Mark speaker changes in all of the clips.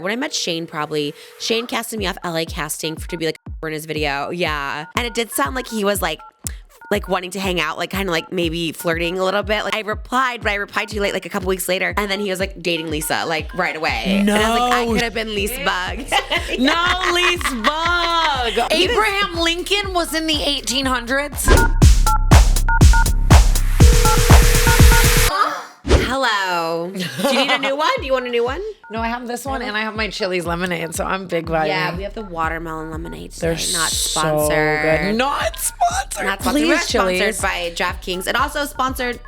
Speaker 1: When I met Shane, Shane casted me off LA casting to be like in his video. Yeah. And it did sound like he was like wanting to hang out, like kind of like maybe flirting a little bit. Like I replied, but I replied too late, like a couple weeks later. And then he was like dating Lisa, like right away.
Speaker 2: No.
Speaker 1: And I was like, I could have been Lisa Bug.
Speaker 2: No, Lisa Bug. Abraham Lincoln was in the 1800s.
Speaker 1: Hello. Do you need a new one? Do you want a new one?
Speaker 2: No, I have this one and I have my Chili's lemonade, so I'm big vibing.
Speaker 1: Yeah, we have the watermelon lemonade today.
Speaker 2: They're
Speaker 1: not
Speaker 2: so
Speaker 1: sponsored.
Speaker 2: good. Not sponsored.
Speaker 1: Not sponsored.
Speaker 2: Please,
Speaker 1: We're
Speaker 2: Chili's.
Speaker 1: sponsored by DraftKings. And also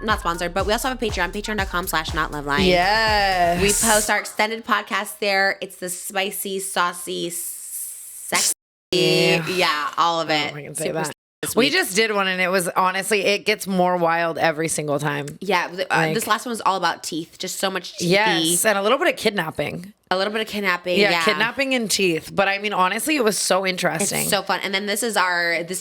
Speaker 1: not sponsored, but we also have a Patreon, patreon.com/NotLoveline.
Speaker 2: Yes.
Speaker 1: We post our extended podcast there. It's the spicy, saucy, sexy. Yeah, all of it.
Speaker 2: I can say that. We just did one and it was honestly, it gets more wild every single time.
Speaker 1: Yeah, this last one was all about teeth. Just so much teeth.
Speaker 2: Yes, and a little bit of kidnapping.
Speaker 1: A little bit of kidnapping.
Speaker 2: Yeah, kidnapping and teeth. But I mean, honestly, it was so interesting.
Speaker 1: It's so fun. And then this is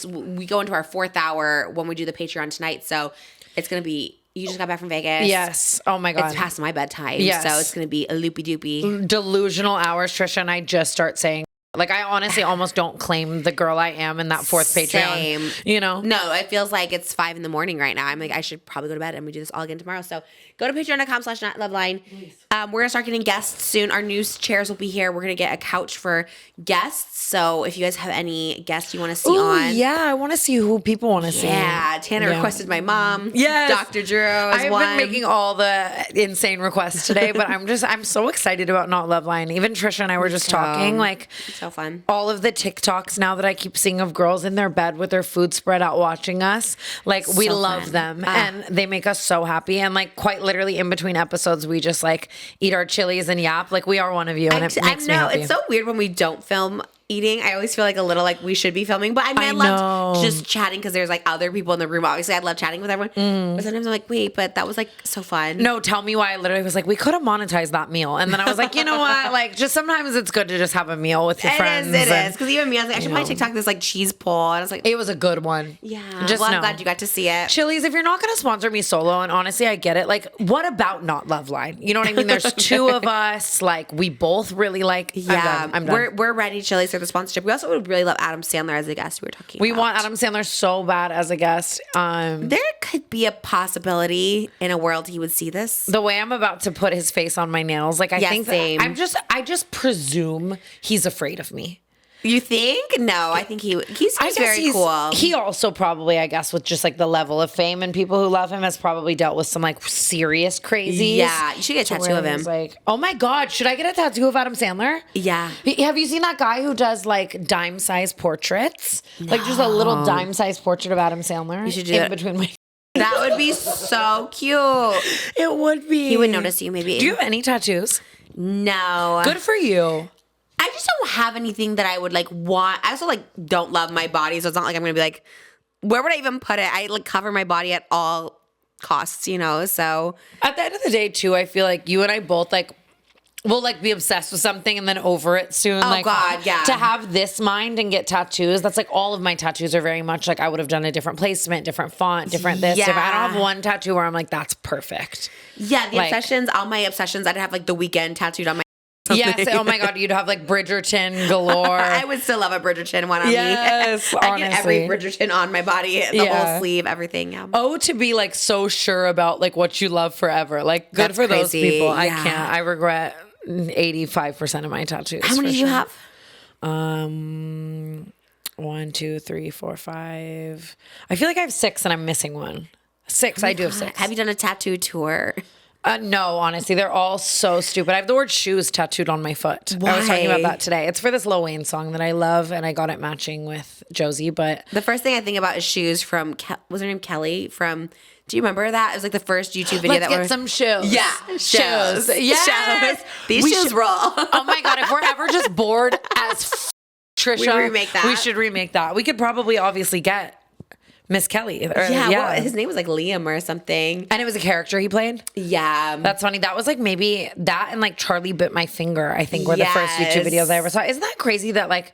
Speaker 1: we go into our 4th hour when we do the Patreon tonight. So it's going to be, you just got back from Vegas.
Speaker 2: Yes. Oh my God.
Speaker 1: It's past my bedtime.
Speaker 2: Yes.
Speaker 1: So it's going to be a loopy doopy.
Speaker 2: Delusional hours, Trisha and I just start saying. Like, I honestly almost don't claim the girl I am in that 4th Patreon.
Speaker 1: Same.
Speaker 2: You know?
Speaker 1: No, it feels like it's 5 a.m. right now. I'm like, I should probably go to bed and we do this all again tomorrow. So go to patreon.com/NotLoveline. We're going to start getting guests soon. Our new chairs will be here. We're going to get a couch for guests. So if you guys have any guests you want to see on.
Speaker 2: Yeah, I want to see who people want to see.
Speaker 1: Yeah, Tana requested my mom.
Speaker 2: Yes.
Speaker 1: Dr. Drew is
Speaker 2: I've been making all the insane requests today, but I'm so excited about Not Loveline. Even Trisha and I were just talking, like,
Speaker 1: so fun.
Speaker 2: All of the TikToks now that I keep seeing of girls in their bed with their food spread out watching us, like, we love them and they make us so happy. And like, quite literally in between episodes, we just like eat our chilies and yap. Like, we are one of you, and it makes me happy.
Speaker 1: It's so weird when we don't film eating. I always feel like a little like we should be filming, but I love just chatting because there's like other people in the room. Obviously, I love chatting with everyone, but sometimes I'm like, wait, but that was like so fun.
Speaker 2: No, tell me why. I literally was like, we could have monetized that meal, and then I was like, you know what? Like, just sometimes it's good to just have a meal with your friends.
Speaker 1: It is because even me, I was like, I should probably TikTok this like cheese pull, and I was like,
Speaker 2: it was a good one.
Speaker 1: Yeah,
Speaker 2: just
Speaker 1: I'm glad you got to see it.
Speaker 2: Chili's, if you're not going to sponsor me solo, and honestly, I get it. Like, what about Not Loveline? You know what I mean? There's 2 of us. Like, we both really like.
Speaker 1: Yeah,
Speaker 2: I'm done.
Speaker 1: We're ready, Chili's, for the sponsorship. We also would really love Adam Sandler as a guest. We were talking.
Speaker 2: We want Adam Sandler so bad as a guest.
Speaker 1: There could be a possibility in a world he would see this.
Speaker 2: The way I'm about to put his face on my nails, like I think
Speaker 1: same.
Speaker 2: I just presume he's afraid of me.
Speaker 1: You think? No, I think he's very cool.
Speaker 2: He also probably, I guess, with just like the level of fame and people who love him, has probably dealt with some like serious crazies.
Speaker 1: Yeah, you should get a tattoo of him.
Speaker 2: Like, oh my God, should I get a tattoo of Adam Sandler?
Speaker 1: Yeah.
Speaker 2: Have you seen that guy who does like dime-sized portraits? No. Like just a little dime-sized portrait of Adam Sandler.
Speaker 1: You should do it
Speaker 2: between my.
Speaker 1: That would be so cute.
Speaker 2: It would be.
Speaker 1: He would notice you, maybe.
Speaker 2: Do you have any tattoos?
Speaker 1: No.
Speaker 2: Good for you.
Speaker 1: I just don't have anything that I would like want. I also like don't love my body, so it's not like I'm gonna be like, where would I even put it? I like cover my body at all costs, you know. So
Speaker 2: at the end of the day, too, I feel like you and I both like will like be obsessed with something and then over it soon.
Speaker 1: Oh
Speaker 2: like,
Speaker 1: God, yeah.
Speaker 2: To have this mind and get tattoos, that's like all of my tattoos are very much like I would have done a different placement, different font, different this. Different. I don't have one tattoo where I'm like, that's perfect.
Speaker 1: Yeah, the obsessions, all my obsessions, I'd have like The Weeknd tattooed on my.
Speaker 2: Yes. Oh my God, you'd have like Bridgerton galore.
Speaker 1: I would still love a Bridgerton one on me.
Speaker 2: Yes,
Speaker 1: I get every Bridgerton on my body, the whole sleeve, everything. Yeah.
Speaker 2: Oh, to be like so sure about like what you love forever. Like good for those people. Yeah. I can't. I regret 85% of my tattoos.
Speaker 1: How many do you have?
Speaker 2: 1, 2, 3, 4, 5. I feel like I have 6 and I'm missing one. 6. I do have 6.
Speaker 1: Have you done a tattoo tour?
Speaker 2: No, honestly, they're all so stupid. I have the word shoes tattooed on my foot.
Speaker 1: Why?
Speaker 2: I was talking about that today. It's for this Lil Wayne song that I love, and I got it matching with Josie. But
Speaker 1: the first thing I think about is shoes from, was her name Kelly from, do you remember that? It was like the first YouTube video
Speaker 2: Let's get some shoes.
Speaker 1: Yeah.
Speaker 2: Shoes. Yes.
Speaker 1: Shoes. These shoes roll.
Speaker 2: Oh my God, if we're ever just bored as Trisha,
Speaker 1: we remake that.
Speaker 2: We should remake that. We could probably obviously get Miss Kelly.
Speaker 1: Well, his name was like Liam or something.
Speaker 2: And it was a character he played?
Speaker 1: Yeah.
Speaker 2: That's funny. That was like maybe that and like Charlie Bit My Finger, I think were the first YouTube videos I ever saw. Isn't that crazy that like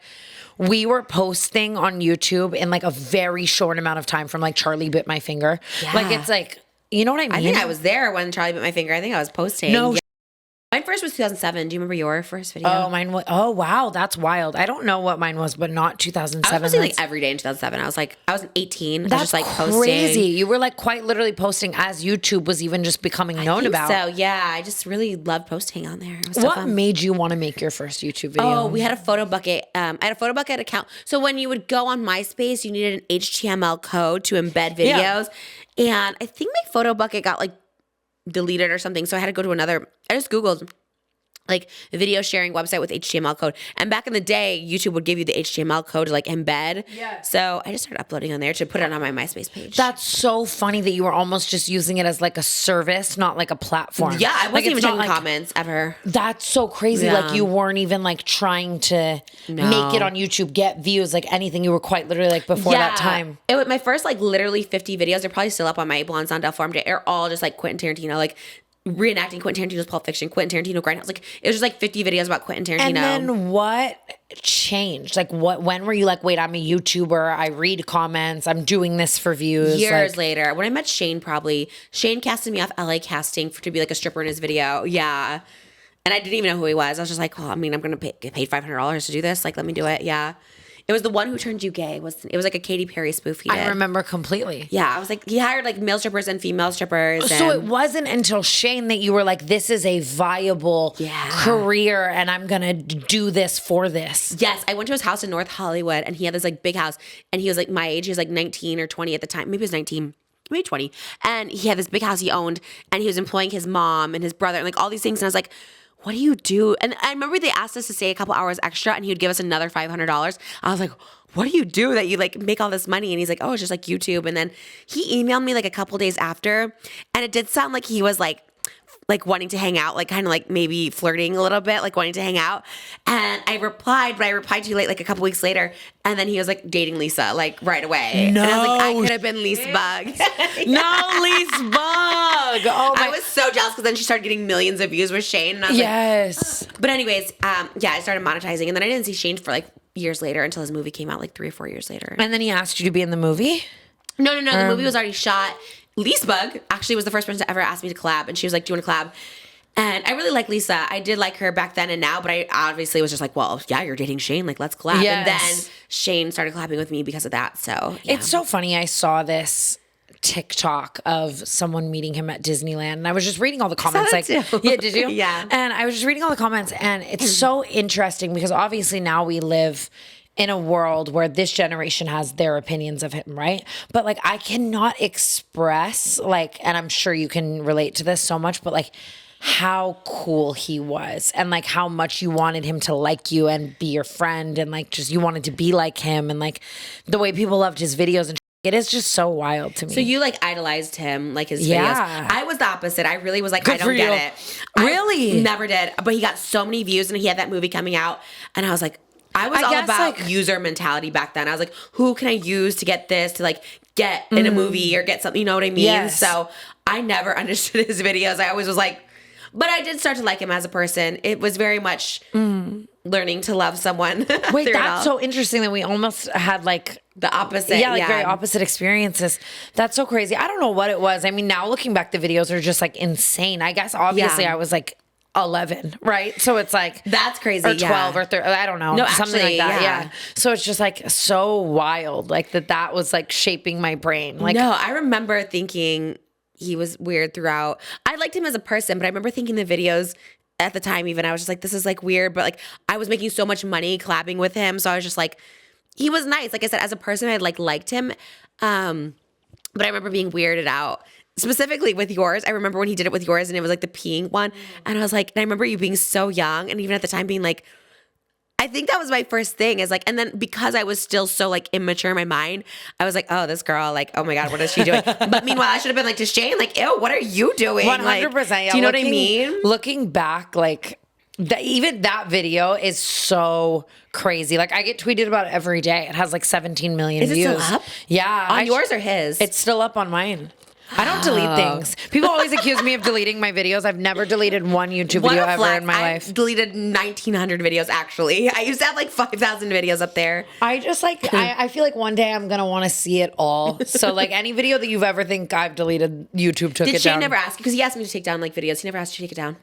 Speaker 2: we were posting on YouTube in like a very short amount of time from like Charlie Bit My Finger? Yeah. Like it's like, you know what I mean?
Speaker 1: I think I was there when Charlie Bit My Finger. I think I was posting.
Speaker 2: No,
Speaker 1: Mine first was 2007. Do you remember your first video?
Speaker 2: Oh, mine was. Oh, wow, that's wild. I don't know what mine was, but not 2007.
Speaker 1: I was posting like every day in 2007. I was 18.
Speaker 2: That's
Speaker 1: I was just like posting.
Speaker 2: crazy. You were like quite literally posting as YouTube was even just becoming known about.
Speaker 1: So yeah, I just really loved posting on there. It was so
Speaker 2: What
Speaker 1: fun.
Speaker 2: made you want to make your first YouTube video?
Speaker 1: Oh, we had a photo bucket. I had a photo bucket account. So when you would go on MySpace, you needed an HTML code to embed videos. Yeah. And I think my photo bucket got like deleted or something. So I had to go to another. I just Googled like a video sharing website with HTML code. And back in the day, YouTube would give you the HTML code to like embed.
Speaker 2: Yeah.
Speaker 1: So I just started uploading on there to put it on my MySpace page.
Speaker 2: That's so funny that you were almost just using it as like a service, not like a platform.
Speaker 1: Yeah, I wasn't
Speaker 2: Like,
Speaker 1: even
Speaker 2: it's not
Speaker 1: checking
Speaker 2: like-
Speaker 1: comments ever.
Speaker 2: That's so crazy.
Speaker 1: Yeah.
Speaker 2: Like you weren't even like trying to make it on YouTube, get views, like anything. You were quite literally like before that time.
Speaker 1: It was my first like literally 50 videos. They're probably still up on my Blonde Sandal Forum. They're all just like Quentin Tarantino, like reenacting Quentin Tarantino's Pulp Fiction, Quentin Tarantino Grindhouse. Like it was just like 50 videos about Quentin Tarantino.
Speaker 2: And then what changed? Like when were you like, wait, I'm a YouTuber. I read comments. I'm doing this for views.
Speaker 1: Years later, when I met Shane, Shane casted me off LA Casting to be like a stripper in his video. Yeah. And I didn't even know who he was. I was just like, oh, I mean, I'm going to get paid $500 to do this. Like, let me do it. Yeah. It was The One Who Turned You Gay. It was like a Katy Perry spoof he did.
Speaker 2: I remember completely.
Speaker 1: Yeah. I was like, he hired like male strippers and female strippers.
Speaker 2: So
Speaker 1: and
Speaker 2: it wasn't until Shane that you were like, this is a viable career and I'm going to do this for this.
Speaker 1: Yes, I went to his house in North Hollywood and he had this like big house and he was like my age. He was like 19 or 20 at the time. Maybe he was 19, maybe 20. And he had this big house he owned and he was employing his mom and his brother and like all these things. And I was like, what do you do? And I remember they asked us to stay a couple hours extra and he would give us another $500. I was like, what do you do that you like make all this money? And he's like, oh, it's just like YouTube. And then he emailed me like a couple days after and it did sound like he was like wanting to hang out, like kind of like maybe flirting a little bit, like wanting to hang out. And I replied, but I replied too late, like a couple weeks later. And then he was like dating Lisa, like right away.
Speaker 2: No.
Speaker 1: And I was like, I could have been Lisa Bug.
Speaker 2: No, Lisa Bug. Oh my.
Speaker 1: I was so jealous because then she started getting millions of views with Shane. And I was
Speaker 2: Yes.
Speaker 1: like, but anyways, yeah, I started monetizing. And then I didn't see Shane for like years later until his movie came out like 3 or 4 years later.
Speaker 2: And then he asked you to be in the movie?
Speaker 1: No. The movie was already shot. Lisa Bug actually was the first person to ever ask me to collab. And she was like, do you want to collab? And I really like Lisa. I did like her back then and now, but I obviously was just like, well, yeah, you're dating Shane. Like, let's collab.
Speaker 2: Yes.
Speaker 1: And then Shane started collabing with me because of that. So yeah.
Speaker 2: It's so funny. I saw this TikTok of someone meeting him at Disneyland, and I was just reading all the comments.
Speaker 1: that
Speaker 2: Like,
Speaker 1: too.
Speaker 2: yeah, did you?
Speaker 1: Yeah.
Speaker 2: And I was just reading all the comments, and it's so interesting because obviously now we live in a world where this generation has their opinions of him, right? But like, I cannot express like, and I'm sure you can relate to this so much, but like, how cool he was and like how much you wanted him to like you and be your friend and like just you wanted to be like him and like the way people loved his videos and it is just so wild to me.
Speaker 1: So you like idolized him, like his
Speaker 2: Yeah.
Speaker 1: videos. I was the opposite. I really was like,
Speaker 2: Good
Speaker 1: I
Speaker 2: for
Speaker 1: don't get
Speaker 2: you.
Speaker 1: it.
Speaker 2: Really?
Speaker 1: I never did. But he got so many views and he had that movie coming out. And I was like, I was all
Speaker 2: guess,
Speaker 1: about
Speaker 2: like-
Speaker 1: user mentality back then. I was like, who can I use to get this, to like get in a movie or get something, you know what I mean?
Speaker 2: Yes.
Speaker 1: So I never understood his videos. I always was like, but I did start to like him as a person. It was very much learning to love someone.
Speaker 2: Wait, that's so interesting that we almost had like
Speaker 1: the opposite.
Speaker 2: yeah, like very opposite experiences. That's so crazy. I don't know what it was. I mean, now looking back, the videos are just like insane. I guess obviously
Speaker 1: Yeah.
Speaker 2: I was like 11, right? So it's like
Speaker 1: That's crazy.
Speaker 2: or 12 or 13. I don't know.
Speaker 1: No,
Speaker 2: something
Speaker 1: actually,
Speaker 2: like that.
Speaker 1: yeah.
Speaker 2: Yeah. So it's just like so wild, like that was like shaping my brain. Like
Speaker 1: no, I remember thinking he was weird throughout. I liked him as a person, but I remember thinking the videos at the time, even I was just like, this is like weird, but like I was making so much money collabing with him. So I was just like, he was nice. Like I said, as a person, I like liked him. But I remember being weirded out. Specifically with yours. I remember when he did it with yours and it was like the peeing one. And I was like, and I remember you being so young and even at the time being like, I think that was my first thing is like, and then because I was still so like immature in my mind, I was like, oh, this girl, like, oh my God, what is she doing? But meanwhile, I should have been like to Shane, like, ew, what are you doing?
Speaker 2: 100%.
Speaker 1: Like,
Speaker 2: Yeah,
Speaker 1: do you know what I mean?
Speaker 2: Looking back, like even that video is so crazy. Like I get tweeted about it every day. It has like 17 million
Speaker 1: Is it
Speaker 2: views.
Speaker 1: still up?
Speaker 2: Yeah.
Speaker 1: On yours or his?
Speaker 2: It's still up on mine. I don't delete things. People always accuse me of deleting my videos. I've never deleted one YouTube video ever in my life.
Speaker 1: I deleted 1,900 videos actually. I used to have like 5,000 videos up there.
Speaker 2: I just like, I feel like one day I'm going to want to see it all. So like any video that you've ever think I've deleted, YouTube took it down.
Speaker 1: Did Shane never ask you? Because he asked me to take down like videos. He never asked you to take it down.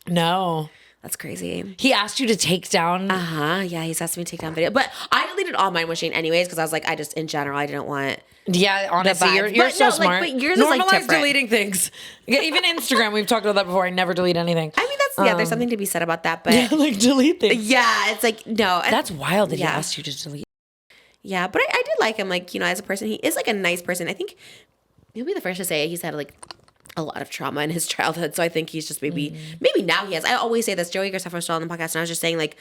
Speaker 2: No.
Speaker 1: That's crazy.
Speaker 2: He asked you to take down.
Speaker 1: Yeah, he's asked me to take down video. But I deleted all mine with Shane anyways because I was like, I just, in general, I didn't want.
Speaker 2: Yeah, honestly,
Speaker 1: vibes.
Speaker 2: you're
Speaker 1: But
Speaker 2: so
Speaker 1: no,
Speaker 2: smart.
Speaker 1: but yours is, like,
Speaker 2: Normalize
Speaker 1: different.
Speaker 2: deleting things. Yeah, even Instagram, we've talked about that before. I never delete anything.
Speaker 1: I mean, that's, there's something to be said about that. But
Speaker 2: like delete things.
Speaker 1: yeah, it's like, no.
Speaker 2: That's wild that he asked you to delete.
Speaker 1: Yeah, but I did like him, like, as a person. He is like a nice person. I think he'll be the first to say he's had like a lot of trauma in his childhood. So I think he's just maybe now he has. I always say this. Joey Graceffa was on the podcast, and I was just saying, like,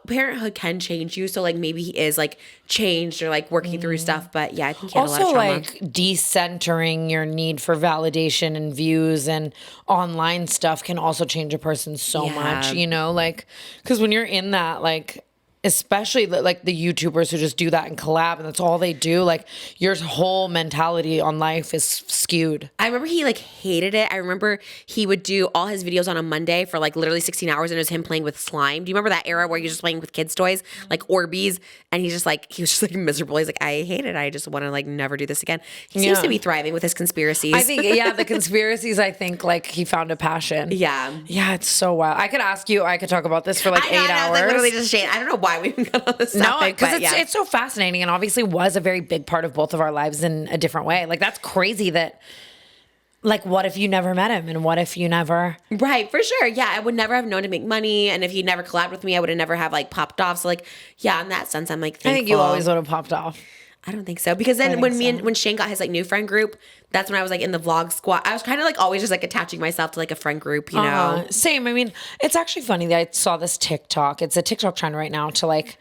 Speaker 1: parenthood can change you. So like maybe he is like changed or like working through stuff. But yeah, I think he had a lot of trauma.
Speaker 2: Also, like decentering your need for validation and views and online stuff can also change a person so much. Like because when you're in that, like. Especially like the YouTubers who just do that and collab and that's all they do. Like your whole mentality on life is skewed.
Speaker 1: I remember he like hated it. I remember he would do all his videos on a Monday for like literally 16 hours and it was him playing with slime. Do you remember that era where you're just playing with kids' toys, like Orbeez? And he was just like miserable. He's like, I hate it. I just want to like never do this again. He seems to be thriving with his conspiracies.
Speaker 2: I think, the conspiracies, I think like he found a passion.
Speaker 1: Yeah.
Speaker 2: Yeah, it's so wild. I could talk about this for like 8 hours.
Speaker 1: Like literally just Shane. I don't know why we even got on this topic.
Speaker 2: No, because it's so fascinating and obviously was a very big part of both of our lives in a different way. Like that's crazy that like what if you never met him and what if you never
Speaker 1: Right, for sure. Yeah, I would never have known to make money and if he never collabed with me, I would have never have like popped off. So like yeah, in that sense I'm like thankful.
Speaker 2: I think you always would have popped off.
Speaker 1: I don't think so. Because then when Shane got his like new friend group, that's when I was like in the vlog squad. I was kind of like always just like attaching myself to like a friend group, know?
Speaker 2: Same. I mean, it's actually funny that I saw this TikTok. It's a TikTok trend right now to like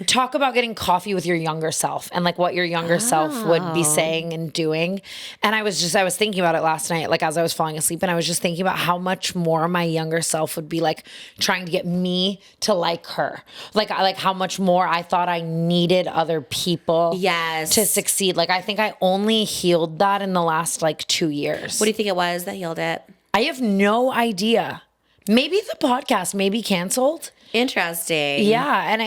Speaker 2: talk about getting coffee with your younger self and like what your younger self would be saying and doing. And I was thinking about it last night, like as I was falling asleep, and I was just thinking about how much more my younger self would be like trying to get me to like her. Like how much more I thought I needed other people to succeed. Like I think I only healed that in the last like 2 years.
Speaker 1: What do you think it was that healed it?
Speaker 2: I have no idea. Maybe the podcast may be canceled.
Speaker 1: Interesting.
Speaker 2: Yeah. And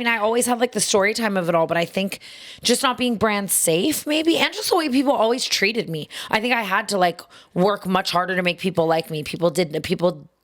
Speaker 2: I always had like the story time of it all, but I think just not being brand safe maybe, and just the way people always treated me. I think I had to like work much harder to make people like me. People,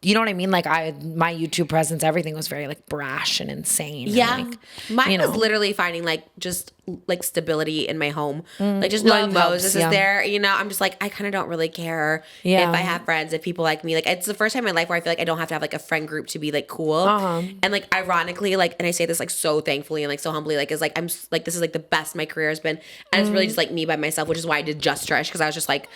Speaker 2: you know what I mean? Like my YouTube presence, everything was very like brash and insane.
Speaker 1: Yeah.
Speaker 2: And, like,
Speaker 1: mine was literally finding like just like stability in my home. Like just knowing Moses is there, I'm just like, I kind of don't really care if I have friends, if people like me. Like it's the first time in my life where I feel like I don't have to have like a friend group to be like cool. And like ironically, like, and I say this like so thankfully and like so humbly, like is like, I'm like, this is like the best my career has been. And it's really just like me by myself, which is why I did Just Trish. Cause I was just like,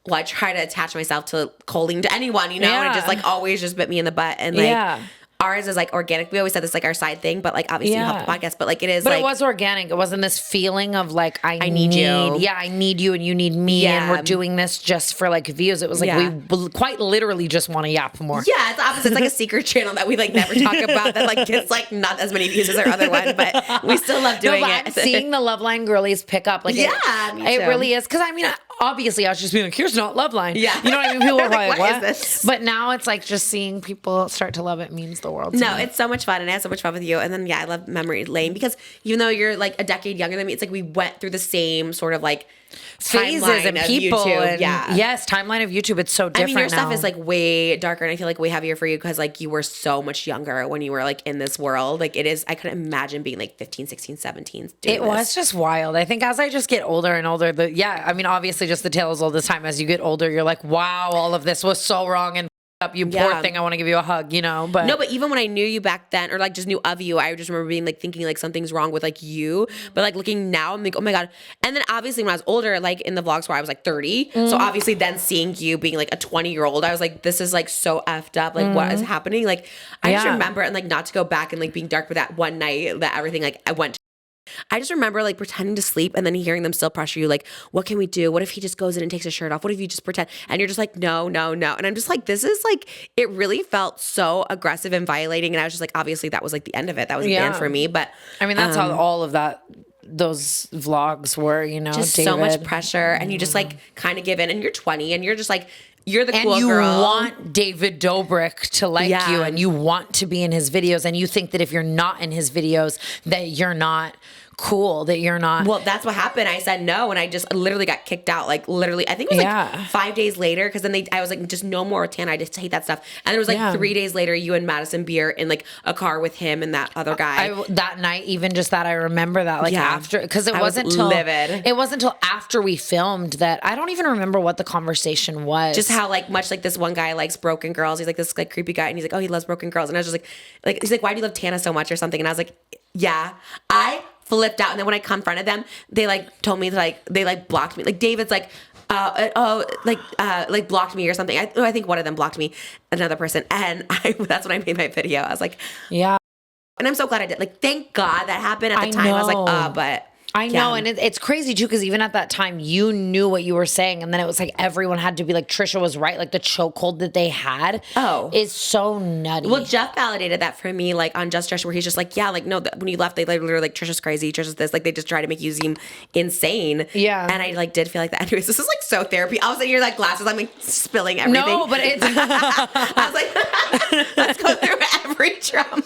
Speaker 1: well, I try to attach myself to calling to anyone, and it just like always just bit me in the butt. And like ours is like organic. We always said this like our side thing, but like obviously we help the podcast, but like it is
Speaker 2: but
Speaker 1: like.
Speaker 2: It was organic. It wasn't this feeling of like, I
Speaker 1: need you.
Speaker 2: Yeah, I need you and you need me.
Speaker 1: Yeah.
Speaker 2: And we're doing this just for like views. It was like we quite literally just want to yap more.
Speaker 1: Yeah, it's opposite. It's like a secret channel that we like never talk about that like gets like not as many views as our other one, but we still love doing it.
Speaker 2: I'm seeing the Loveline girlies pick up. Like
Speaker 1: me too.
Speaker 2: It really is. Because I mean, obviously I was just being like, here's Not Loveline.
Speaker 1: Yeah.
Speaker 2: You know what I mean? People were
Speaker 1: like,
Speaker 2: like,
Speaker 1: what is this?
Speaker 2: But now it's like just seeing people start to love it means the world to me.
Speaker 1: It's so much fun, and I had so much fun with you. And then I love memory lane because even though you're like a decade younger than me, it's like we went through the same sort of like
Speaker 2: phases and people.
Speaker 1: YouTube.
Speaker 2: And yes, timeline of YouTube. It's so different.
Speaker 1: I mean, your
Speaker 2: now.
Speaker 1: stuff is like way darker, and I feel like way heavier for you because like you were so much younger when you were like in this world. Like it is, I couldn't imagine being like 15, 16, 17.
Speaker 2: It was just wild. I think as I just get older and older, I mean, obviously just the tale is all the time. As you get older, you're like, wow, all of this was so wrong and up, you poor thing. I want to give you a hug, but
Speaker 1: no, but even when I knew you back then, or like just knew of you, I just remember being like thinking like something's wrong with like you. But like looking now, I'm like, oh my God. And then obviously when I was older, like in the vlogs where I was like 30, so obviously then seeing you being like a 20-year-old, I was like, this is like so effed up. Like what is happening? Like I just remember, and like not to go back and like being dark, but that one night that everything like I went to, I just remember like pretending to sleep and then hearing them still pressure you like, what can we do? What if he just goes in and takes his shirt off? What if you just pretend? And you're just like, no. And I'm just like, this is like, it really felt so aggressive and violating. And I was just like, obviously that was like the end of it. That was the end for me. But
Speaker 2: I mean, that's how all of those vlogs were,
Speaker 1: just
Speaker 2: David.
Speaker 1: So much pressure. And you just like kind of give in, and you're 20 and you're just like, you're the cool
Speaker 2: girl. And you
Speaker 1: girl.
Speaker 2: want David Dobrik to like you, and you want to be in his videos, and you think that if you're not in his videos that you're not cool that you're not.
Speaker 1: Well, that's what happened. I said no, and I just literally got kicked out. Like literally, I think it was like 5 days later, because then I was like, just no more with Tana. I just hate that stuff. And it was like 3 days later, you and Madison Beer in like a car with him and that other guy.
Speaker 2: That night, even just that, I remember that. Like after, because it wasn't till
Speaker 1: livid.
Speaker 2: It wasn't until after we filmed that I don't even remember what the conversation was.
Speaker 1: Just how like much like this one guy likes broken girls. He's like this like creepy guy, and he's like, oh, he loves broken girls. And I was just like he's like, why do you love Tana so much or something? And I was like, yeah, I flipped out. And then when I confronted them, they like told me like they like blocked me. Like David's like like blocked me or something. I think one of them blocked me, another person, and that's when I made my video. I was like,
Speaker 2: yeah.
Speaker 1: And I'm so glad I did. Like, thank God that happened at the time. I was like, but.
Speaker 2: I know, and it's crazy too, because even at that time, you knew what you were saying, and then it was like everyone had to be like, Trisha was right. Like the chokehold that they had is so nutty.
Speaker 1: Well, Jeff validated that for me, like on Just Trisha, where he's just like, yeah, like no, when you left, they like literally like Trisha's crazy, Trisha's this, like they just try to make you seem insane.
Speaker 2: Yeah,
Speaker 1: and I like did feel like that. Anyways, this is like so therapy. All of a sudden, you're like glasses, I'm like spilling everything.
Speaker 2: No, but it's.
Speaker 1: I was like, let's go through every trauma.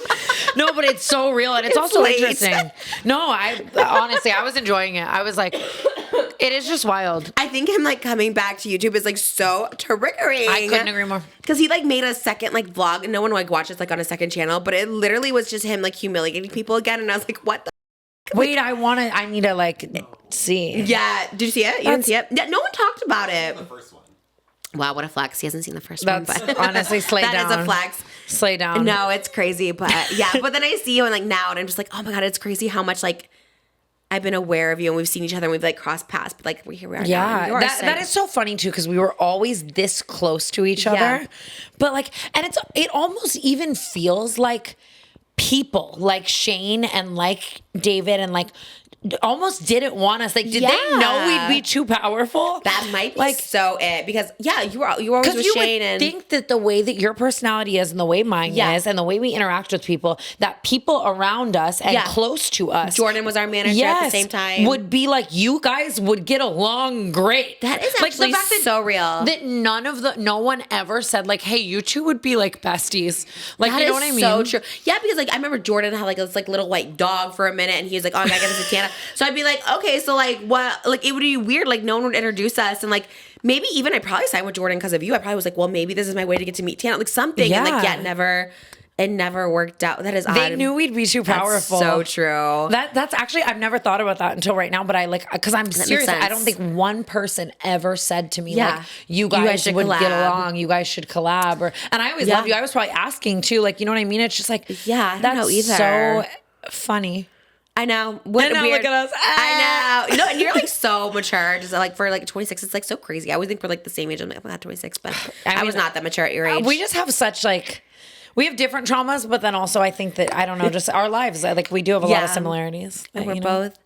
Speaker 2: No, but it's so real, and it's also late. Interesting. No, I honestly, I was enjoying it. I was like, it is just wild.
Speaker 1: I think him like coming back to YouTube is like so triggering.
Speaker 2: I couldn't agree more.
Speaker 1: Because he like made a second like vlog, and no one like watches like on a second channel, but it literally was just him like humiliating people again, and I was like, what the
Speaker 2: Wait, I need to like see.
Speaker 1: Yeah, did you see it? You didn't see it? Yeah, no one talked about it.
Speaker 3: The first one.
Speaker 1: Wow, what a flex. He hasn't seen the first
Speaker 2: one. But honestly, slay down.
Speaker 1: That is a flex.
Speaker 2: Slay down.
Speaker 1: No, it's crazy, but yeah. But then I see you and like now, and I'm just like, oh my God, it's crazy how much like I've been aware of you, and we've seen each other, and we've like crossed paths, but like here we are.
Speaker 2: Yeah,
Speaker 1: now.
Speaker 2: that is so funny too, because we were always this close to each other, but like, and it almost even feels like people like Shane and like David and like almost didn't want us. Like, did they know we'd be too powerful?
Speaker 1: That might be like so it, because you were always with Shane, and
Speaker 2: think that the way that your personality is and the way mine is and the way we interact with people, that people around us and close to us,
Speaker 1: Jordan was our manager at the same time,
Speaker 2: would be like, you guys would get along great.
Speaker 1: That is actually like so real.
Speaker 2: That no one ever said like, hey, you two would be like besties. Like,
Speaker 1: that
Speaker 2: you know what I mean?
Speaker 1: So true. Yeah, because like I remember Jordan had like this like little white dog for a minute, and he was like, oh, I gotta get this to Tana. So I'd be like, okay, so like what? Like it would be weird. Like no one would introduce us, and like maybe even I probably signed with Jordan because of you. I probably was like, well, maybe this is my way to get to meet Tana, like something. And like it never worked out. That is odd.
Speaker 2: They knew we'd be too powerful.
Speaker 1: That's so true.
Speaker 2: That's actually, I've never thought about that until right now, but I like, because I'm serious. I don't think one person ever said to me like, you guys would get along, you guys should collab, and I always loved you. I was probably asking too, like, you know what I mean? It's just like,
Speaker 1: I don't know either.
Speaker 2: So funny.
Speaker 1: I know.
Speaker 2: What and now weird. Look at us.
Speaker 1: I know. No, and you're like so mature. Just like for like 26, it's like so crazy. I always think we're like the same age. I'm like, I'm not 26, but I was not that mature at your age.
Speaker 2: We just have such like, we have different traumas, but then also I think that, I don't know, just our lives, like we do have a lot of similarities.
Speaker 1: And we're both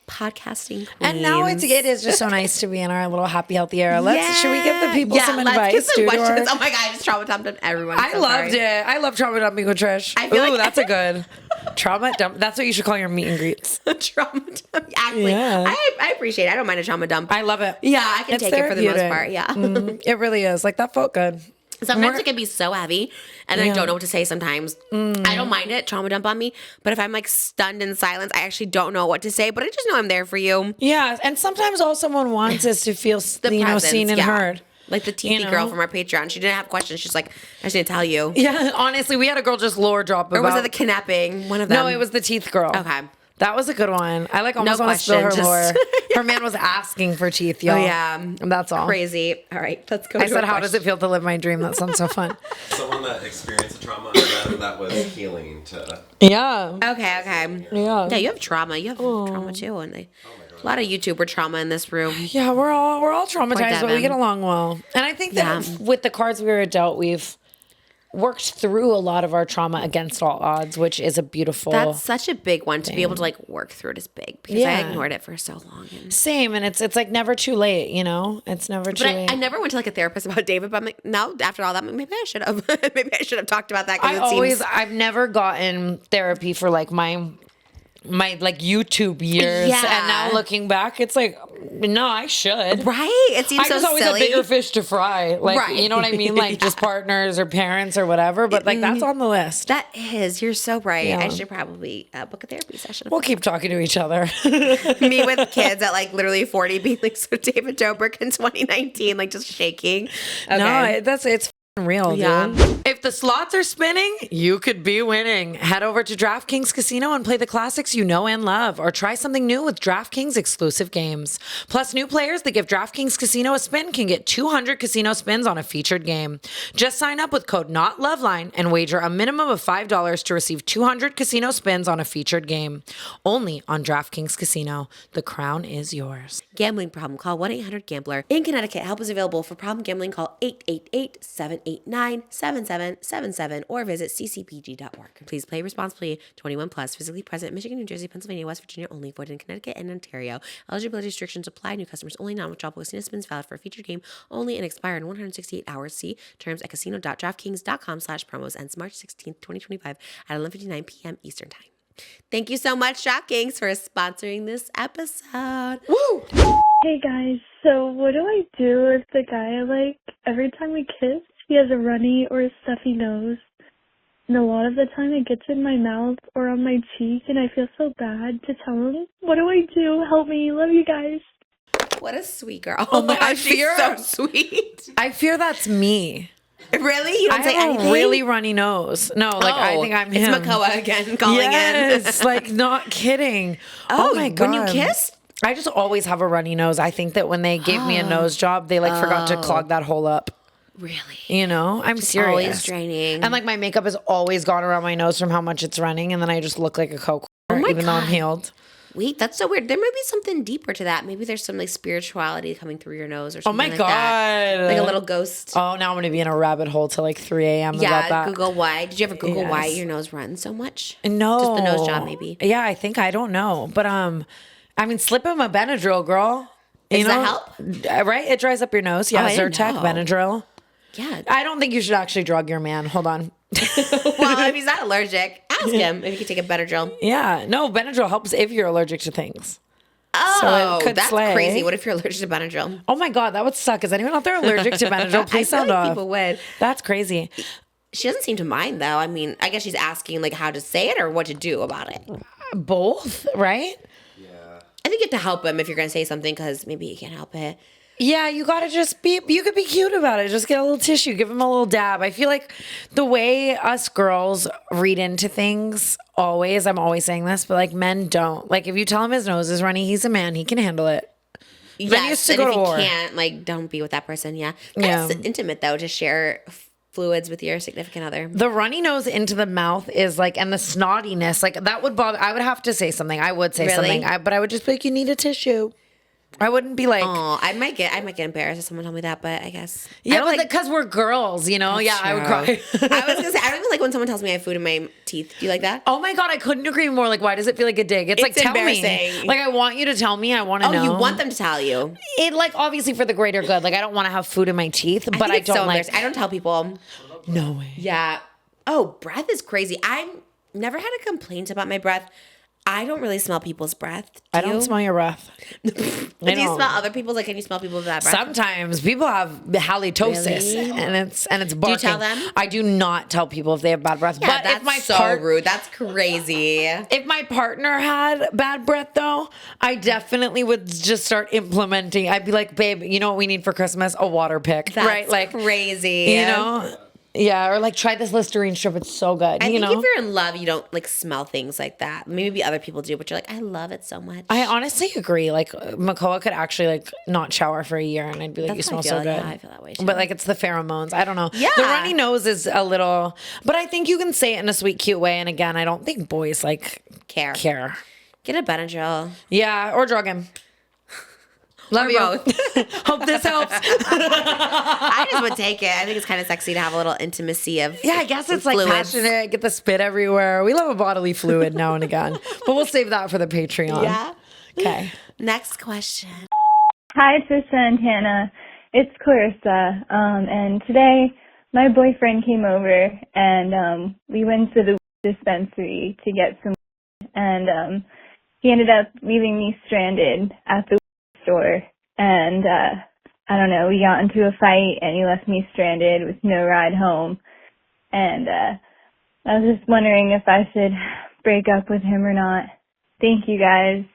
Speaker 1: podcasting queens.
Speaker 2: And now it is just so nice to be in our little happy, healthy era. Should we give the people some advice?
Speaker 1: Get some questions. Oh my God, I just trauma dumped everyone.
Speaker 2: I loved it. I love trauma dumping with Trish.
Speaker 1: I feel like
Speaker 2: that's a good trauma dump. That's what you should call your meet and greets.
Speaker 1: Trauma dump. Actually, I appreciate it. I don't mind a trauma dump.
Speaker 2: I love it.
Speaker 1: Yeah, I can take it for the most part. Yeah.
Speaker 2: It really is. Like that felt good.
Speaker 1: Sometimes it can be so heavy, and I don't know what to say sometimes. I don't mind it, trauma dump on me, but if I'm like stunned in silence, I actually don't know what to say, but I just know I'm there for you.
Speaker 2: Yeah, and sometimes all someone wants is to feel seen and heard.
Speaker 1: Like the teethy girl from our Patreon. She didn't have questions. She's like, I just didn't tell you.
Speaker 2: Yeah, honestly, we had a girl just lore drop about.
Speaker 1: Or was it the kidnapping? One of them.
Speaker 2: No, it was the teeth girl.
Speaker 1: Okay.
Speaker 2: That was a good one. I like almost want to spill her lore. Her man was asking for teeth, y'all.
Speaker 1: Oh, yeah.
Speaker 2: That's all.
Speaker 1: Crazy. All right, let's go.
Speaker 2: I said, how does it feel to live my dream? That sounds so fun.
Speaker 3: Someone that experienced a trauma and then that was healing to...
Speaker 2: Yeah.
Speaker 1: Okay.
Speaker 2: Yeah.
Speaker 1: Yeah, you have trauma. You have trauma too. And a lot of YouTuber trauma in this room.
Speaker 2: Yeah, we're all traumatized, but we get along well. And I think that with the cards we were dealt, we've worked through a lot of our trauma against all odds, which is a beautiful
Speaker 1: That's such a big one to be able to like work through it is big because I ignored it for so long.
Speaker 2: Same, and it's like never too late, you know? It's never too late.
Speaker 1: I never went to like a therapist about David, but I'm like, now after all that, maybe I should have. Maybe I should have talked about that because
Speaker 2: I've never gotten therapy for like my my like YouTube years,
Speaker 1: Yeah.
Speaker 2: and now looking back, it's like, no, I should.
Speaker 1: Right? It seems
Speaker 2: I
Speaker 1: so
Speaker 2: just always
Speaker 1: silly.
Speaker 2: have bigger fish to fry. Like,
Speaker 1: Right.
Speaker 2: you know what I mean? Like just partners or parents or whatever. But like that's on the list.
Speaker 1: That is. You're so right.
Speaker 2: Yeah.
Speaker 1: I should probably book a therapy session.
Speaker 2: We'll keep talking to each other.
Speaker 1: Me with kids at like literally 40 being like so David Dobrik in 2019, like just shaking. Okay.
Speaker 2: No, it's real, dude.
Speaker 1: Yeah.
Speaker 2: If the slots are spinning, you could be winning. Head over to DraftKings Casino and play the classics you know and love, or try something new with DraftKings exclusive games. Plus, new players that give DraftKings Casino a spin can get 200 casino spins on a featured game. Just sign up with code Not Loveline and wager a minimum of $5 to receive 200 casino spins on a featured game. Only on DraftKings Casino. The crown is yours.
Speaker 1: Gambling problem? Call 1-800-GAMBLER. In Connecticut, help is available for problem gambling. Call 888-789-7777 or visit ccpg.org. Please play responsibly. 21 plus. Physically present in Michigan, New Jersey, Pennsylvania, West Virginia only. Void in Connecticut and Ontario. Eligibility restrictions apply. New customers only. Non-withdrawable casino spins valid for a featured game only and expire in 168 hours. See terms at casino.draftkings.com/promos. Ends March 16th, 2025 at 11:59 p.m. Eastern Time. Thank you so much, DraftKings, for sponsoring this episode. Woo!
Speaker 4: Hey guys, so what do I do if the guy I like, every time we kiss, he has a runny or a stuffy nose? And a lot of the time it gets in my mouth or on my cheek and I feel so bad to tell him. What do I do? Help me. Love you guys.
Speaker 1: What a sweet girl.
Speaker 2: Oh my God,
Speaker 1: she's so sweet.
Speaker 2: I fear that's me.
Speaker 1: Really? You don't
Speaker 2: I
Speaker 1: say
Speaker 2: have
Speaker 1: anything?
Speaker 2: a really runny nose. No, like I think I'm him.
Speaker 1: It's Makoa again calling
Speaker 2: Yes, like not kidding.
Speaker 1: Oh,
Speaker 2: my God.
Speaker 1: when you kiss?
Speaker 2: I just always have a runny nose. I think that when they gave me a nose job, they like forgot to clog that hole up.
Speaker 1: Really?
Speaker 2: You know, I'm serious.
Speaker 1: Always draining.
Speaker 2: And like my makeup has always gone around my nose from how much it's running, and then I just look like a coke even though I'm healed.
Speaker 1: Wait, that's so weird. There might be something deeper to that. Maybe there's some like spirituality coming through your nose or something
Speaker 2: Oh my
Speaker 1: like
Speaker 2: God.
Speaker 1: that. Like a little ghost.
Speaker 2: Oh, now I'm going to be in a rabbit hole till like 3 a.m. about
Speaker 1: Yeah,
Speaker 2: that.
Speaker 1: Google why. Did you ever Google why
Speaker 2: Yes.
Speaker 1: your nose runs so much?
Speaker 2: No.
Speaker 1: Just the nose job maybe.
Speaker 2: Yeah, I think. I don't know. But I mean, slip him a Benadryl, girl.
Speaker 1: Does that help?
Speaker 2: Right? It dries up your nose. Yeah,
Speaker 1: I didn't
Speaker 2: Zyrtec,
Speaker 1: know.
Speaker 2: Benadryl.
Speaker 1: Yeah.
Speaker 2: I don't think you should actually drug your man. Hold on.
Speaker 1: Well, if he's not allergic, ask him if he could take a Benadryl.
Speaker 2: Yeah. No, Benadryl helps if you're allergic to things.
Speaker 1: Oh,
Speaker 2: it could
Speaker 1: that's
Speaker 2: slay.
Speaker 1: crazy. What if you're allergic to Benadryl?
Speaker 2: Oh my God, that would suck. Is anyone out there allergic to Benadryl? Please
Speaker 1: I feel
Speaker 2: sound
Speaker 1: like
Speaker 2: off.
Speaker 1: people would.
Speaker 2: That's crazy.
Speaker 1: She doesn't seem to mind though. I mean, I guess she's asking like how to say it or what to do about it.
Speaker 2: Both, right?
Speaker 1: I think you have to help him if you're going to say something because maybe he can't help it.
Speaker 2: Yeah, you gotta just be, you could be cute about it. Just get a little tissue, give him a little dab. I feel like the way us girls read into things, always, I'm always saying this, but like men don't. Like if you tell him his nose is runny, he's a man, he can handle it. Men used to
Speaker 1: and
Speaker 2: go
Speaker 1: if
Speaker 2: to
Speaker 1: you
Speaker 2: war.
Speaker 1: can't, like, don't be with that person. Yeah.
Speaker 2: Yeah.
Speaker 1: That's intimate though to share fluids with your significant other.
Speaker 2: The runny nose into the mouth is like, and the snottiness, like that would bother. I would have to say something. I would say
Speaker 1: Really?
Speaker 2: something, but I would just be like, you need a tissue. I wouldn't be like,
Speaker 1: Oh, I might get embarrassed if someone told me that, but I guess
Speaker 2: yeah,
Speaker 1: I don't
Speaker 2: but
Speaker 1: like.
Speaker 2: because we're girls, you know. Yeah, I would cry.
Speaker 1: I was gonna say I don't even like when someone tells me I have food in my teeth. Do you like that?
Speaker 2: Oh my God, I couldn't agree more. Like, why does it feel like a dig? It's like, tell me.
Speaker 1: embarrassing.
Speaker 2: Like, I want you to tell me. I want to
Speaker 1: Oh,
Speaker 2: know.
Speaker 1: you want them to tell you?
Speaker 2: It, like, obviously for the greater good. Like, I don't want to have food in my teeth, but I
Speaker 1: it's
Speaker 2: don't
Speaker 1: so
Speaker 2: like.
Speaker 1: embarrassing. I don't tell people.
Speaker 2: No way.
Speaker 1: Yeah. Oh, breath is crazy. I've never had a complaint about my breath. I don't really smell people's breath.
Speaker 2: I don't smell your breath.
Speaker 1: Do you smell other people's? Like, can you smell people's bad breath?
Speaker 2: Sometimes people have halitosis,
Speaker 1: Really?
Speaker 2: and it's barking.
Speaker 1: Do you tell them?
Speaker 2: I do not tell people if they have bad breath.
Speaker 1: Yeah,
Speaker 2: but
Speaker 1: that's
Speaker 2: if my
Speaker 1: so rude. That's crazy.
Speaker 2: If my partner had bad breath, though, I definitely would just start implementing. I'd be like, babe, you know what we need for Christmas? A water pick.
Speaker 1: That's
Speaker 2: right? Like,
Speaker 1: crazy.
Speaker 2: you know? Yeah, or like try this Listerine strip. It's so good.
Speaker 1: I
Speaker 2: you
Speaker 1: think
Speaker 2: know?
Speaker 1: if you're in love, you don't like smell things like that. Maybe other people do, but you're like, I love it so much.
Speaker 2: I honestly agree. Like Makoa could actually like not shower for a year, and I'd be like,
Speaker 1: That's
Speaker 2: "You
Speaker 1: how I
Speaker 2: smell so
Speaker 1: feel.
Speaker 2: good."
Speaker 1: Yeah, I feel that way too.
Speaker 2: But like it's the pheromones. I don't know.
Speaker 1: Yeah.
Speaker 2: The runny nose is a little, but I think you can say it in a sweet, cute way. And again, I don't think boys like
Speaker 1: care. Get a Benadryl.
Speaker 2: Yeah, or drug him. Love
Speaker 1: Or
Speaker 2: you.
Speaker 1: both.
Speaker 2: Hope this helps.
Speaker 1: I just would take it. I think it's kind of sexy to have a little intimacy of
Speaker 2: Yeah, I guess it's like
Speaker 1: fluids.
Speaker 2: passionate. Get the spit everywhere. We love a bodily fluid now and again, but we'll save that for the Patreon.
Speaker 1: Yeah.
Speaker 2: Okay.
Speaker 1: Next question.
Speaker 4: Hi, Trisha and Tana. It's Clarissa. And today my boyfriend came over and we went to the dispensary to get some.
Speaker 5: and he ended up leaving me stranded at the store. And I don't know, we got into a fight, and he left me stranded with no ride home. And I was just wondering if I should break up with him or not. Thank you, guys.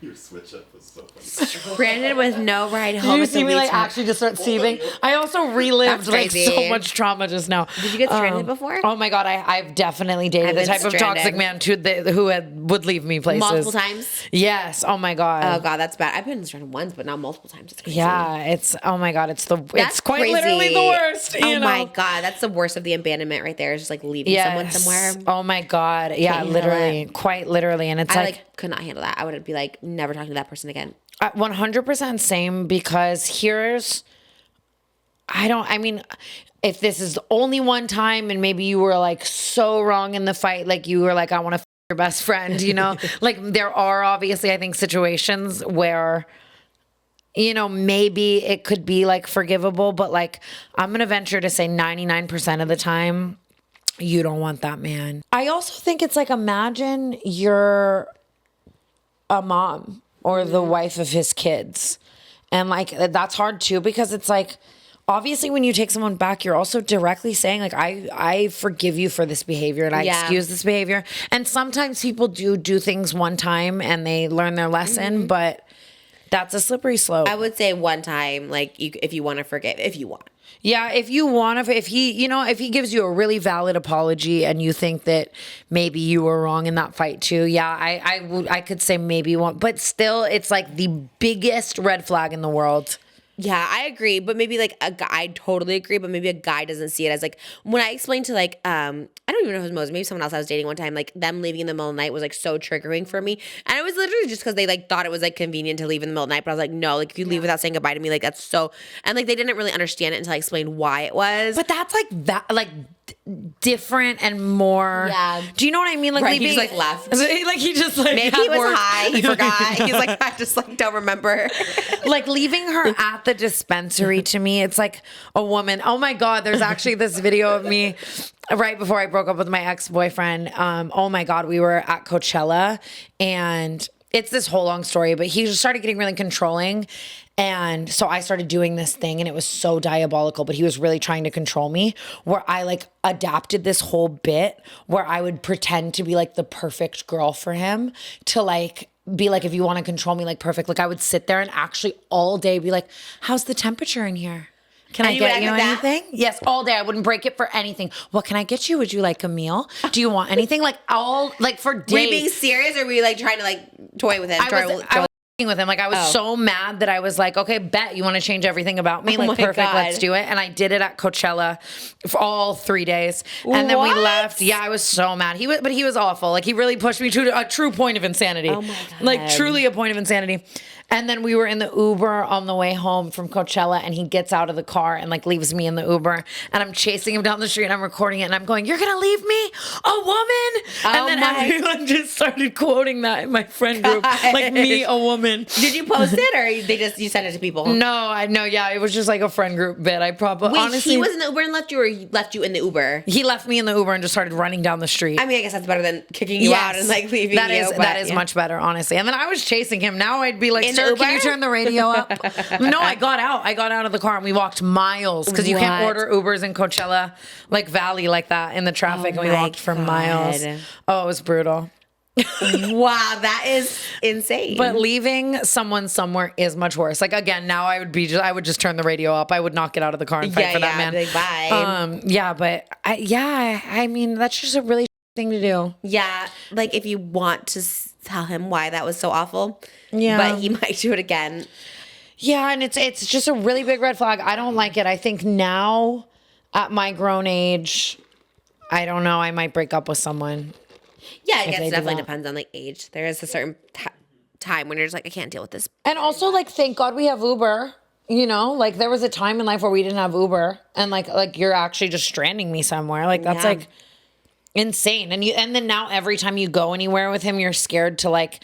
Speaker 3: Your switch up was so funny.
Speaker 1: Stranded with no ride home.
Speaker 2: Did you
Speaker 1: at the
Speaker 2: see me like
Speaker 1: beach.
Speaker 2: actually just start seething? I also relived
Speaker 1: That's
Speaker 2: like
Speaker 1: crazy.
Speaker 2: so much trauma just now.
Speaker 1: Did you get stranded before?
Speaker 2: Oh my God, I've definitely dated
Speaker 1: I've
Speaker 2: the
Speaker 1: been
Speaker 2: type of toxic
Speaker 1: stranded.
Speaker 2: man who would leave me places.
Speaker 1: Multiple times?
Speaker 2: Yes. Oh my God.
Speaker 1: Oh God, that's bad. I've been stranded once, but not multiple times. It's crazy.
Speaker 2: Yeah, it's oh my God, it's quite
Speaker 1: crazy.
Speaker 2: literally the worst.
Speaker 1: Oh
Speaker 2: you know?
Speaker 1: my God, that's the worst of the abandonment right there. Is just like leaving someone somewhere.
Speaker 2: Oh my God. Yeah,
Speaker 1: Can't handle
Speaker 2: literally,
Speaker 1: it.
Speaker 2: quite literally, and it's
Speaker 1: I
Speaker 2: like
Speaker 1: could not handle that. I would be like never talking to that person again.
Speaker 2: 100% same, because I mean, if this is only one time and maybe you were like so wrong in the fight, like you were like, I want to your best friend, you know, like there are obviously, I think, situations where, you know, maybe it could be like forgivable, but like I'm going to venture to say 99% of the time, you don't want that man. I also think it's like, imagine you're a mom or the wife of his kids. And like, that's hard too, because it's like, obviously when you take someone back, you're also directly saying like, I forgive you for this behavior and I excuse this behavior. And sometimes people do things one time and they learn their lesson, but that's a slippery slope.
Speaker 1: I would say one time, like if you want to forgive, if you want.
Speaker 2: Yeah, if you want to, if he gives you a really valid apology and you think that maybe you were wrong in that fight too, yeah, I could say maybe one, but still, it's like the biggest red flag in the world.
Speaker 1: Yeah, I agree, but maybe like a guy, I totally agree, but maybe a guy doesn't see it as like, when I explained to like, I don't even know who it was, maybe someone else I was dating one time, like them leaving in the middle of the night was like so triggering for me. And it was literally just because they like thought it was like convenient to leave in the middle of the night, but I was like, no, like if you leave without saying goodbye to me, like that's so, and like they didn't really understand it until I explained why it was.
Speaker 2: But that's like that, like different and more.
Speaker 1: Yeah.
Speaker 2: Do you know what I mean? Like
Speaker 1: Right, he
Speaker 2: leaving,
Speaker 1: just, like, left.
Speaker 2: Like he just like
Speaker 1: Maybe he was high, he forgot. He's like, I just like don't remember.
Speaker 2: Like leaving her at the dispensary to me, it's like a woman. Oh my God, there's actually this video of me right before I broke up with my ex-boyfriend. Oh my God, we were at Coachella and it's this whole long story, but he just started getting really controlling. And so I started doing this thing and it was so diabolical, but he was really trying to control me, where I like adapted this whole bit where I would pretend to be like the perfect girl for him, to like be like, if you want to control me, like perfect. Like I would sit there and actually all day be like, how's the temperature in here? Can I get you anything? Yes, all day. I wouldn't break it for anything. What can I get you? Would you like a meal? Do you want anything? Like all, like for days.
Speaker 1: Were you being serious or were you like trying to like toy with him?
Speaker 2: I was with him. Like I was so mad that I was like, okay, bet you want to change everything about me. Like perfect,
Speaker 1: God.
Speaker 2: let's do it. And I did it at Coachella for all 3 days. And then we left. Yeah, I was so mad. He was awful. Like he really pushed me to a true point of insanity.
Speaker 1: Oh my God.
Speaker 2: Like truly a point of insanity. And then we were in the Uber on the way home from Coachella and he gets out of the car and like leaves me in the Uber and I'm chasing him down the street and I'm recording it and I'm going, you're going to leave me? A woman? And then everyone just started quoting that in my friend group. Like me, a woman.
Speaker 1: Did you post it or you sent it to people?
Speaker 2: No, I know. Yeah, it was just like a friend group bit. I probably
Speaker 1: Wait,
Speaker 2: honestly,
Speaker 1: he was in the Uber and left you, or he left you in the Uber?
Speaker 2: he left me in the Uber and just started running down the street.
Speaker 1: I mean, I guess that's better than kicking you out and like leaving
Speaker 2: that
Speaker 1: you.
Speaker 2: is,
Speaker 1: but,
Speaker 2: that is much better, honestly. And then I was chasing him. Now I'd be like,
Speaker 1: In
Speaker 2: sir,
Speaker 1: the
Speaker 2: can you
Speaker 1: Uber?
Speaker 2: turn the radio up? No, I got out. I got out of the car and we walked miles because you can't
Speaker 1: What?
Speaker 2: order Ubers in Coachella like Valley like that in the traffic.
Speaker 1: Oh
Speaker 2: And we
Speaker 1: my
Speaker 2: walked for
Speaker 1: God.
Speaker 2: miles. Oh, it was brutal.
Speaker 1: Wow, that is insane.
Speaker 2: But leaving someone somewhere is much worse. Like again, now I would just turn the radio up. I would not get out of the car and fight for that man.
Speaker 1: Like, bye.
Speaker 2: Yeah, but I mean, that's just a really thing to do.
Speaker 1: Yeah, like if you want to tell him why that was so awful,
Speaker 2: Yeah.
Speaker 1: but he might do it again.
Speaker 2: Yeah, and it's just a really big red flag. I don't like it. I think now at my grown age, I don't know, I might break up with someone.
Speaker 1: Yeah, I
Speaker 2: If
Speaker 1: guess
Speaker 2: they
Speaker 1: it
Speaker 2: do
Speaker 1: definitely
Speaker 2: that.
Speaker 1: depends on like age. There is a certain time when you're just like, I can't deal with this.
Speaker 2: And also, like, thank God we have Uber. You know, like there was a time in life where we didn't have Uber, and like you're actually just stranding me somewhere. Like that's
Speaker 1: Yeah.
Speaker 2: like insane. And then now every time you go anywhere with him, you're scared to like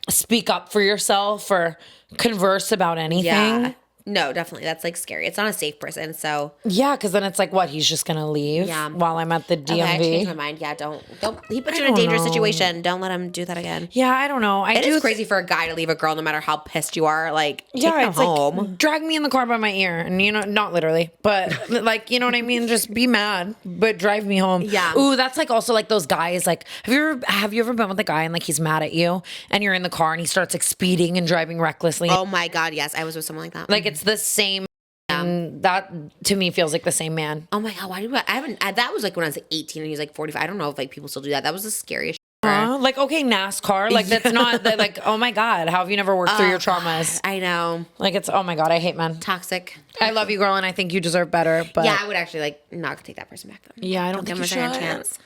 Speaker 2: speak up for yourself or converse about anything.
Speaker 1: Yeah. No, definitely. That's like scary. It's not a safe person. So
Speaker 2: Yeah, because then it's like, what? He's just gonna leave while I'm at the DMV.
Speaker 1: okay, I changed my mind. Yeah, don't. He put you in a dangerous situation. Don't let him do that again.
Speaker 2: Yeah, I don't know.
Speaker 1: It is crazy for a guy to leave a girl, no matter how pissed you are. Like, take them
Speaker 2: it's
Speaker 1: home.
Speaker 2: like drag me in the car by my ear, and not literally, but like, you know what I mean. Just be mad, but drive me home.
Speaker 1: Yeah.
Speaker 2: Ooh, that's like also like those guys. Like, have you ever been with a guy and like he's mad at you, and you're in the car and he starts like speeding and driving recklessly?
Speaker 1: Oh my God, yes, I was with someone like that.
Speaker 2: Like it's the same. That to me feels like the same man.
Speaker 1: Oh my God, why do I haven't? That was like when I was like 18 and he was like 45. I don't know if like people still do that. That was the scariest.
Speaker 2: Like, okay, NASCAR. Like that's not like, oh my God, how have you never worked through your traumas?
Speaker 1: I know.
Speaker 2: Like it's, oh my God, I hate men.
Speaker 1: Toxic.
Speaker 2: I love you, girl, and I think you deserve better. But
Speaker 1: Yeah, I would actually like not take that person back though.
Speaker 2: Yeah, I don't think
Speaker 1: give
Speaker 2: you
Speaker 1: him a
Speaker 2: should.
Speaker 1: second chance.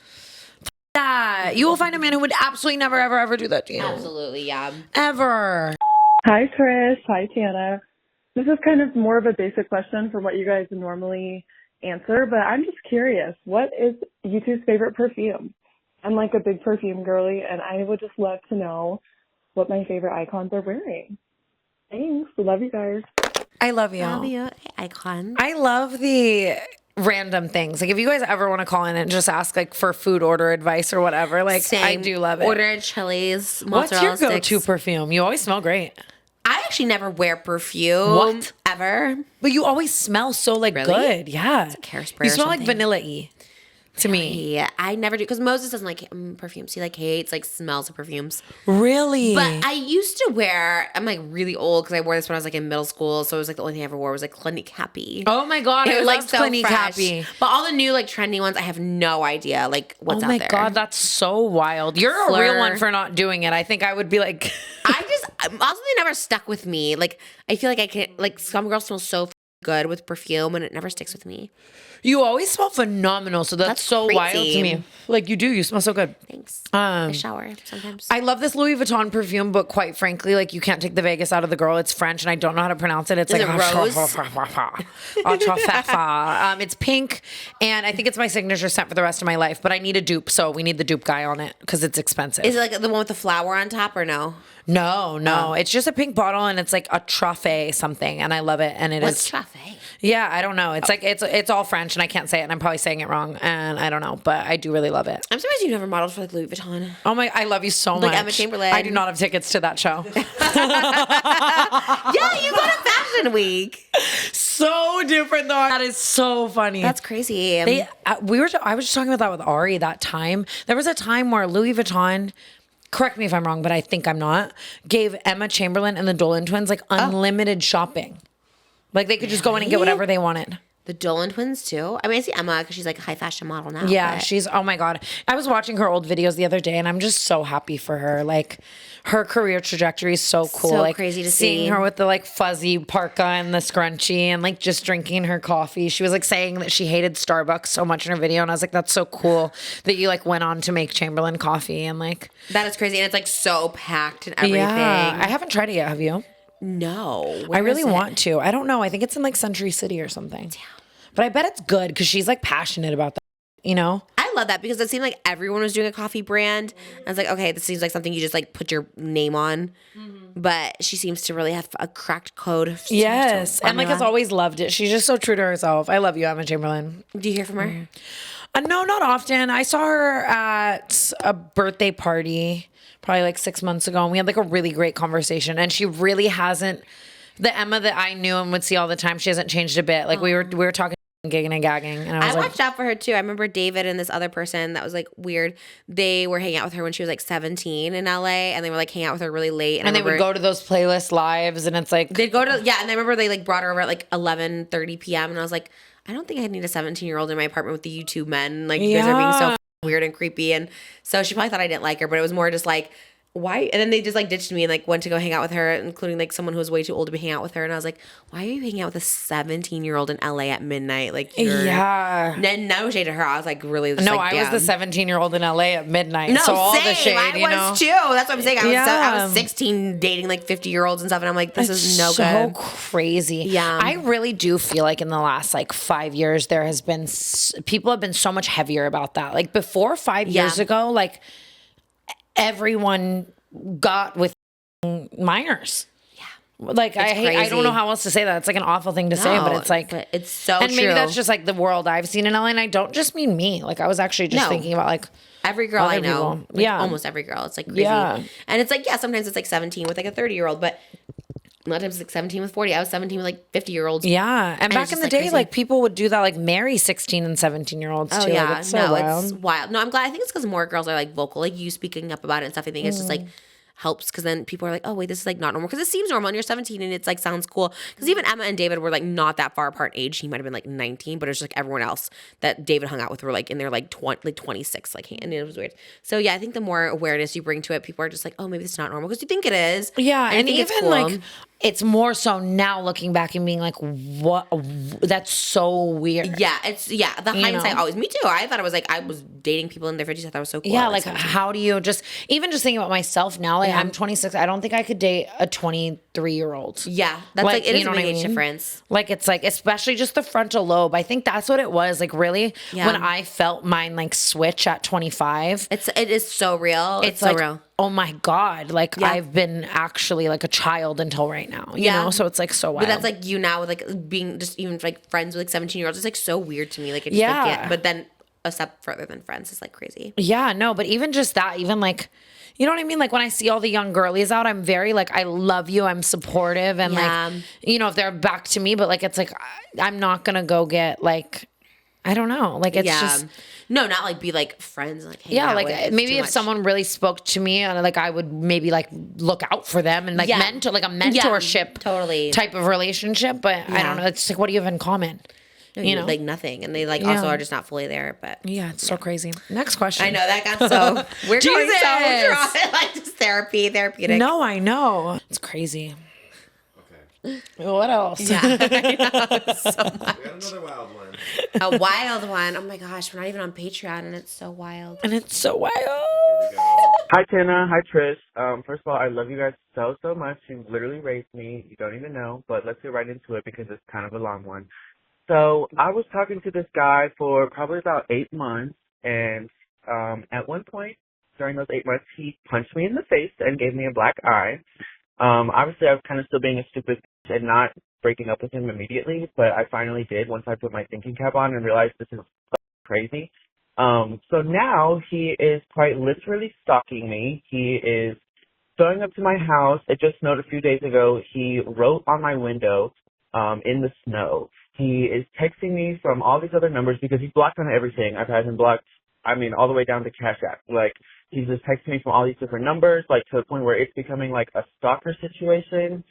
Speaker 2: You will find a man who would absolutely never, ever, ever do that to you.
Speaker 1: Absolutely, yeah.
Speaker 2: Ever.
Speaker 6: Hi, Trish. Hi, Tana. This is kind of more of a basic question from what you guys normally answer, but I'm just curious. What is you two's favorite perfume? I'm like a big perfume girly, and I would just love to know what my favorite icons are wearing. Thanks. Love you guys.
Speaker 2: I love you.
Speaker 1: Love you, icon.
Speaker 2: I love the random things. Like if you guys ever want to call in and just ask like for food order advice or whatever, like
Speaker 1: Same.
Speaker 2: I do love it.
Speaker 1: Order Chili's.
Speaker 2: What's your
Speaker 1: mozzarella
Speaker 2: go-to
Speaker 1: sticks.
Speaker 2: perfume? You always smell great.
Speaker 1: I actually never wear perfume.
Speaker 2: What?
Speaker 1: Ever.
Speaker 2: But you always smell so like
Speaker 1: Really?
Speaker 2: good. Yeah.
Speaker 1: It's like hairspray
Speaker 2: You
Speaker 1: or
Speaker 2: smell like
Speaker 1: something.
Speaker 2: vanilla-y to me.
Speaker 1: Yeah, I never do because Moses doesn't like perfumes. He like hates like smells of perfumes.
Speaker 2: Really?
Speaker 1: But I used to wear. I'm like really old because I wore this when I was like in middle school. So it was like the only thing I ever wore was like Clinique Happy.
Speaker 2: Oh my God, I
Speaker 1: It was
Speaker 2: love
Speaker 1: like so
Speaker 2: Clinique
Speaker 1: fresh.
Speaker 2: Happy.
Speaker 1: But all the new like trendy ones, I have no idea like what's
Speaker 2: Oh
Speaker 1: out
Speaker 2: my
Speaker 1: there.
Speaker 2: God, that's so wild. You're a
Speaker 1: Fleur.
Speaker 2: real one for not doing it. I think I would be like,
Speaker 1: Also they never stuck with me. Like I feel like I can like some girls smell so good with perfume and it never sticks with me.
Speaker 2: you always smell phenomenal. So that's so
Speaker 1: crazy.
Speaker 2: wild to me. Like you do, you smell so good.
Speaker 1: Thanks. I shower sometimes.
Speaker 2: I love this Louis Vuitton perfume, but quite frankly, like you can't take the Vegas out of the girl. It's French and I don't know how to pronounce it. It's
Speaker 1: Is
Speaker 2: like
Speaker 1: it rose?
Speaker 2: It's pink and I think it's my signature scent for the rest of my life, but I need a dupe. So we need the dupe guy on it because it's expensive.
Speaker 1: Is it like the one with the flower on top or no?
Speaker 2: No. It's just a pink bottle and it's like a truffet something and I love it. And it
Speaker 1: What's
Speaker 2: is.
Speaker 1: truffet?
Speaker 2: Yeah, I don't know. It's like it's all French and I can't say it and I'm probably saying it wrong and I don't know, but I do really love it.
Speaker 1: I'm surprised you never modeled for like Louis Vuitton.
Speaker 2: Oh my, I love you so much.
Speaker 1: Like Emma Chamberlain.
Speaker 2: I do not have tickets to that show.
Speaker 1: Yeah, you go to Fashion Week.
Speaker 2: So different though. That is so funny.
Speaker 1: That's crazy.
Speaker 2: I was just talking about that with Ari that time. There was a time where Louis Vuitton, correct me if I'm wrong, but I think I'm not, gave Emma Chamberlain and the Dolan twins like unlimited shopping. Like they could just go in and get whatever they wanted.
Speaker 1: The Dolan twins too. I mean, I see Emma because she's like a high fashion model now.
Speaker 2: Yeah,
Speaker 1: but-
Speaker 2: she's, oh my God. I was watching her old videos the other day and I'm just so happy for her. Like her career trajectory is so cool.
Speaker 1: So
Speaker 2: like
Speaker 1: crazy to
Speaker 2: seeing
Speaker 1: see.
Speaker 2: her with the like fuzzy parka and the scrunchie and like just drinking her coffee. She was like saying that she hated Starbucks so much in her video. And I was like, that's so cool that you like went on to make Chamberlain coffee and like.
Speaker 1: That is crazy. And it's like so packed and everything.
Speaker 2: Yeah, I haven't tried it yet. Have you?
Speaker 1: No.
Speaker 2: I really want to. I don't know. I think it's in like Century City or something. Damn. But I bet it's good because she's like passionate about that, you know?
Speaker 1: I love that because it seemed like everyone was doing a coffee brand. I was like, okay, this seems like something you just like put your name on. But she seems to really have a cracked code.
Speaker 2: Yes.
Speaker 1: So
Speaker 2: And like has always loved it. She's just so true to herself. I love you, Emma Chamberlain.
Speaker 1: Do you hear from her?
Speaker 2: No, not often. I saw her at a birthday party probably like 6 months ago. And we had like a really great conversation. And she really hasn't, the Emma that I knew and would see all the time, she hasn't changed a bit. Like we were talking gigging and gagging. And I was
Speaker 1: I
Speaker 2: like,
Speaker 1: watched out for her too. I remember David and this other person that was like weird. They were hanging out with her when she was like 17 in LA and they were like hanging out with her really late.
Speaker 2: and they would go to those playlist lives and it's like,
Speaker 1: They'd go to, yeah. And I remember they like brought her over at like 11:30 p.m. And I was like, I don't think I need a 17-year-old in my apartment with the YouTube men. Like you guys are being so weird and creepy. And so she probably thought I didn't like her, but it was more just like, why? And then they just like ditched me and like went to go hang out with her, including like someone who was way too old to be hanging out with her. And I was like, why are you hanging out with a 17-year-old in LA at midnight? Like,
Speaker 2: yeah.
Speaker 1: And no shade to her. I was like, really? Just,
Speaker 2: No,
Speaker 1: like,
Speaker 2: I was the
Speaker 1: damn.
Speaker 2: 17-year-old in LA at midnight.
Speaker 1: No,
Speaker 2: so all
Speaker 1: same.
Speaker 2: the shade,
Speaker 1: I
Speaker 2: you know.
Speaker 1: was too. That's what I'm saying. I was
Speaker 2: Yeah.
Speaker 1: 16 dating like 50-year-olds and stuff. And I'm like, this is no
Speaker 2: so
Speaker 1: good.
Speaker 2: crazy.
Speaker 1: Yeah.
Speaker 2: I really do feel like in the last like 5 years, there has been, people have been so much heavier about that. Like before 5 years ago, like everyone got with minors. Yeah. Like I don't know how else to say that. It's like an awful thing to say, but it's like
Speaker 1: it's so
Speaker 2: and maybe
Speaker 1: true.
Speaker 2: that's just like the world I've seen in LA. And I don't just mean me. Like I was actually just thinking about like
Speaker 1: every girl I know.
Speaker 2: People.
Speaker 1: Like, almost every girl. It's like crazy.
Speaker 2: Yeah.
Speaker 1: And it's like, sometimes it's like 17 with like a 30-year-old, but a lot of times it's like 17 with 40. I was 17 with like 50-year-olds.
Speaker 2: Yeah. And back in the day, crazy. Like people would do that, like marry 16 and 17-year-olds too.
Speaker 1: Yeah.
Speaker 2: Like, it's so wild.
Speaker 1: It's wild. No, I'm glad. I think it's because more girls are like vocal, like you speaking up about it and stuff. I think it's just like helps because then people are like, oh wait, this is like not normal because it seems normal and you're 17 and it's like sounds cool because even Emma and David were like not that far apart in age. He might have been like 19, but it's just like everyone else that David hung out with were like in their like 26, like, and it was weird. So yeah, I think the more awareness you bring to it, people are just like, oh, maybe it's not normal because you think it is.
Speaker 2: Yeah, and
Speaker 1: even
Speaker 2: cool. Like it's more so now looking back and being like, what? That's so weird.
Speaker 1: Yeah, the hindsight always. Me too. I thought it was like I was dating people in their 50s. I thought it was so cool.
Speaker 2: Yeah, like how do you just thinking about myself now? Like I'm 26. I don't think I could date a 23-year-old.
Speaker 1: Yeah, that's like it is a big age difference.
Speaker 2: Like it's like especially just the frontal lobe. I think that's what it was. Like really, when I felt mine like switch at 25.
Speaker 1: It is so real. It's so
Speaker 2: like,
Speaker 1: real.
Speaker 2: Oh my God. Like I've been actually like a child until right now, you know? So it's like so wild.
Speaker 1: But that's like you now with like being just even like friends with like 17-year-olds. It's like so weird to me. Like it's like, but then a step further than friends is like crazy.
Speaker 2: Yeah, no, but even just that, even like, you know what I mean? Like when I see all the young girlies out, I'm very like, I love you. I'm supportive. And like, you know, if they're back to me, but like, it's like, I'm not going to go get like, I don't know. Like it's just.
Speaker 1: No, not like be like friends. Like hang out
Speaker 2: like
Speaker 1: with.
Speaker 2: maybe if someone really spoke to me, and like I would maybe like look out for them and like like a mentorship
Speaker 1: totally
Speaker 2: type of relationship. But I don't know. It's like, what do you have in common?
Speaker 1: No,
Speaker 2: you know,
Speaker 1: like nothing, and they like also are just not fully there. But
Speaker 2: it's so crazy. Next question.
Speaker 1: I know that got so we're going so dry, like just therapeutic.
Speaker 2: No, I know it's crazy. What else?
Speaker 1: Yeah, I know, so much.
Speaker 3: We got another wild one.
Speaker 1: A wild one. Oh my gosh, we're not even on Patreon, and it's so wild.
Speaker 2: Here we go.
Speaker 7: Hi, Tana. Hi, Trish. First of all, I love you guys so much. You literally raised me. You don't even know, but let's get right into it because it's kind of a long one. So I was talking to this guy for probably about 8 months, and at one point during those 8 months, he punched me in the face and gave me a black eye. Obviously, I was kind of still being a stupid bitch and not breaking up with him immediately, but I finally did once I put my thinking cap on and realized this is crazy. So now he is quite literally stalking me. He is showing up to my house. It just snowed a few days ago. He wrote on my window in the snow. He is texting me from all these other numbers because he's blocked on everything. I've had him blocked, all the way down to Cash App. Like, he's just texting me from all these different numbers, like, to the point where it's becoming, like, a stalker situation.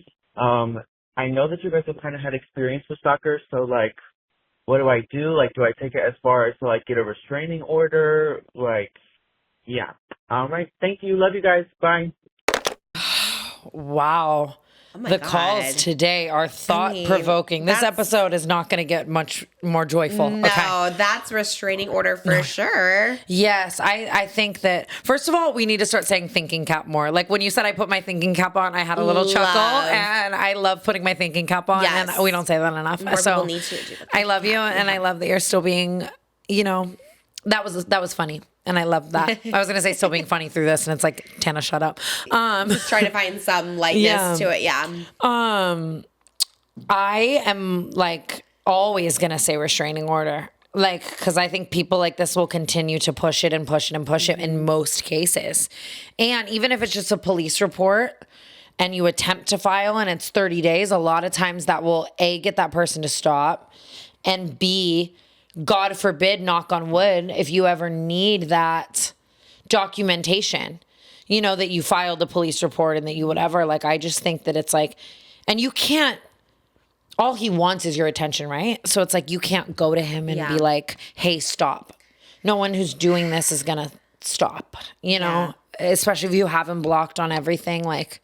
Speaker 7: I know that you guys have kind of had experience with stalkers, so, like, what do I do? Like, do I take it as far as to, like, get a restraining order? Like, yeah. All right. Thank you. Love you guys. Bye.
Speaker 2: Wow.
Speaker 1: Oh my
Speaker 2: the
Speaker 1: God.
Speaker 2: calls today are thought-provoking. This episode is not going to get much more joyful.
Speaker 1: No,
Speaker 2: okay.
Speaker 1: that's restraining order for sure.
Speaker 2: Yes, I think that, first of all, we need to start saying thinking cap more. Like when you said I put my thinking cap on, I had a little chuckle, and I love putting my thinking cap on, and we don't say that enough.
Speaker 1: More people need to do that.
Speaker 2: I love you, and I love that you're still being, that was funny. And I love that. I was going to say still being funny through this, and it's like, Tana, shut up.
Speaker 1: Just trying to find some lightness to it,
Speaker 2: I am like always going to say restraining order. Like, because I think people like this will continue to push it and push it and push it in most cases. And even if it's just a police report and you attempt to file and it's 30 days, a lot of times that will A, get that person to stop, and B, God forbid, knock on wood, if you ever need that documentation, that you filed a police report and that you whatever, like, I just think that it's like, and you can't, all he wants is your attention, right? So it's like, you can't go to him and be like, hey, stop. No one who's doing this is going to stop, especially if you have him blocked on everything. Like,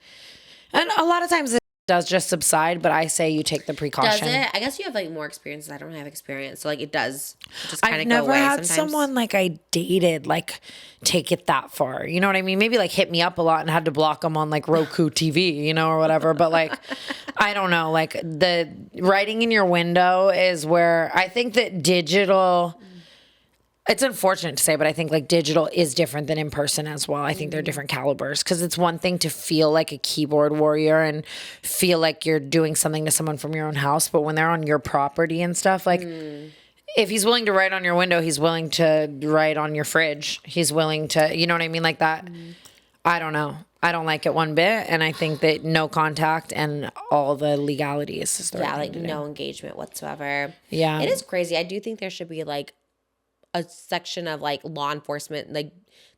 Speaker 2: and a lot of times it does just subside, but I say you take the precaution.
Speaker 1: Does it? I guess you have like more experience. I don't have experience, so like it does just kind of go away.
Speaker 2: I've never had
Speaker 1: sometimes.
Speaker 2: someone like I dated like take it that far. You know what I mean? Maybe like hit me up a lot and had to block them on like Roku TV, or whatever. But like, I don't know. Like the writing in your window is where I think that digital. it's unfortunate to say, but I think like digital is different than in person as well. I think they're different calibers because it's one thing to feel like a keyboard warrior and feel like you're doing something to someone from your own house. But when they're on your property and stuff, like if he's willing to write on your window, he's willing to write on your fridge. He's willing to, you know what I mean? Like that. I don't know. I don't like it one bit. And I think that no contact and all the legalities is the right
Speaker 1: like
Speaker 2: thing to
Speaker 1: no
Speaker 2: do.
Speaker 1: engagement whatsoever.
Speaker 2: Yeah.
Speaker 1: It is crazy. I do think there should be like a section of like law enforcement like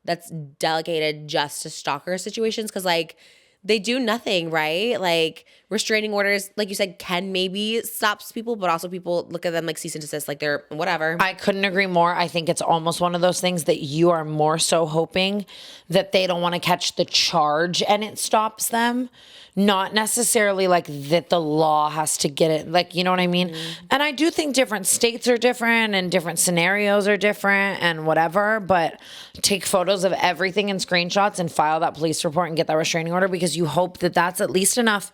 Speaker 1: that's delegated just to stalker situations because like they do nothing, right? Like restraining orders, like you said, can maybe stops people, but also people look at them like cease and desist, like they're whatever.
Speaker 2: I couldn't agree more. I think it's almost one of those things that you are more so hoping that they don't want to catch the charge and it stops them. Not necessarily like that the law has to get it, like, you know what I mean? And I do think different states are different and different scenarios are different and whatever, but take photos of everything and screenshots and file that police report and get that restraining order because you hope that that's at least enough.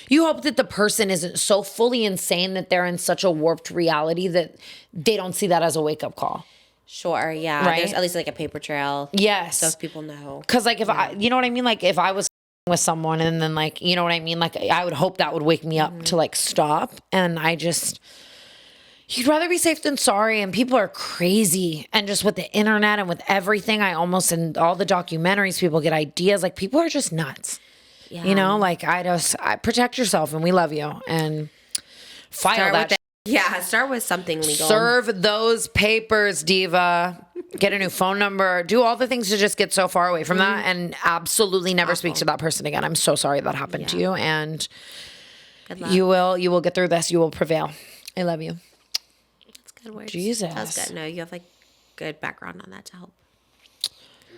Speaker 2: You hope that the person isn't so fully insane that they're in such a warped reality that they don't see that as a wake-up call.
Speaker 1: Sure, yeah.
Speaker 2: Right?
Speaker 1: There's at least like a paper trail.
Speaker 2: Yes.
Speaker 1: So people know.
Speaker 2: Because like if I, you know what I mean? Like if I was with someone and then like, you know what I mean? Like I would hope that would wake me up to like stop. And I just, you'd rather be safe than sorry. And people are crazy. And just with the internet and with everything, in all the documentaries, people get ideas. Like people are just nuts.
Speaker 1: Yeah.
Speaker 2: You know, like I protect yourself and we love you and file
Speaker 1: Start
Speaker 2: that.
Speaker 1: with yeah, start with something legal.
Speaker 2: Serve those papers, diva. Get a new phone number. Do all the things to just get so far away from that and absolutely never speak to that person again. I'm so sorry that happened to you, and you will get through this. You will prevail. I love you.
Speaker 1: That's good words.
Speaker 2: Jesus.
Speaker 1: That's good. No, you have like good background on that to help.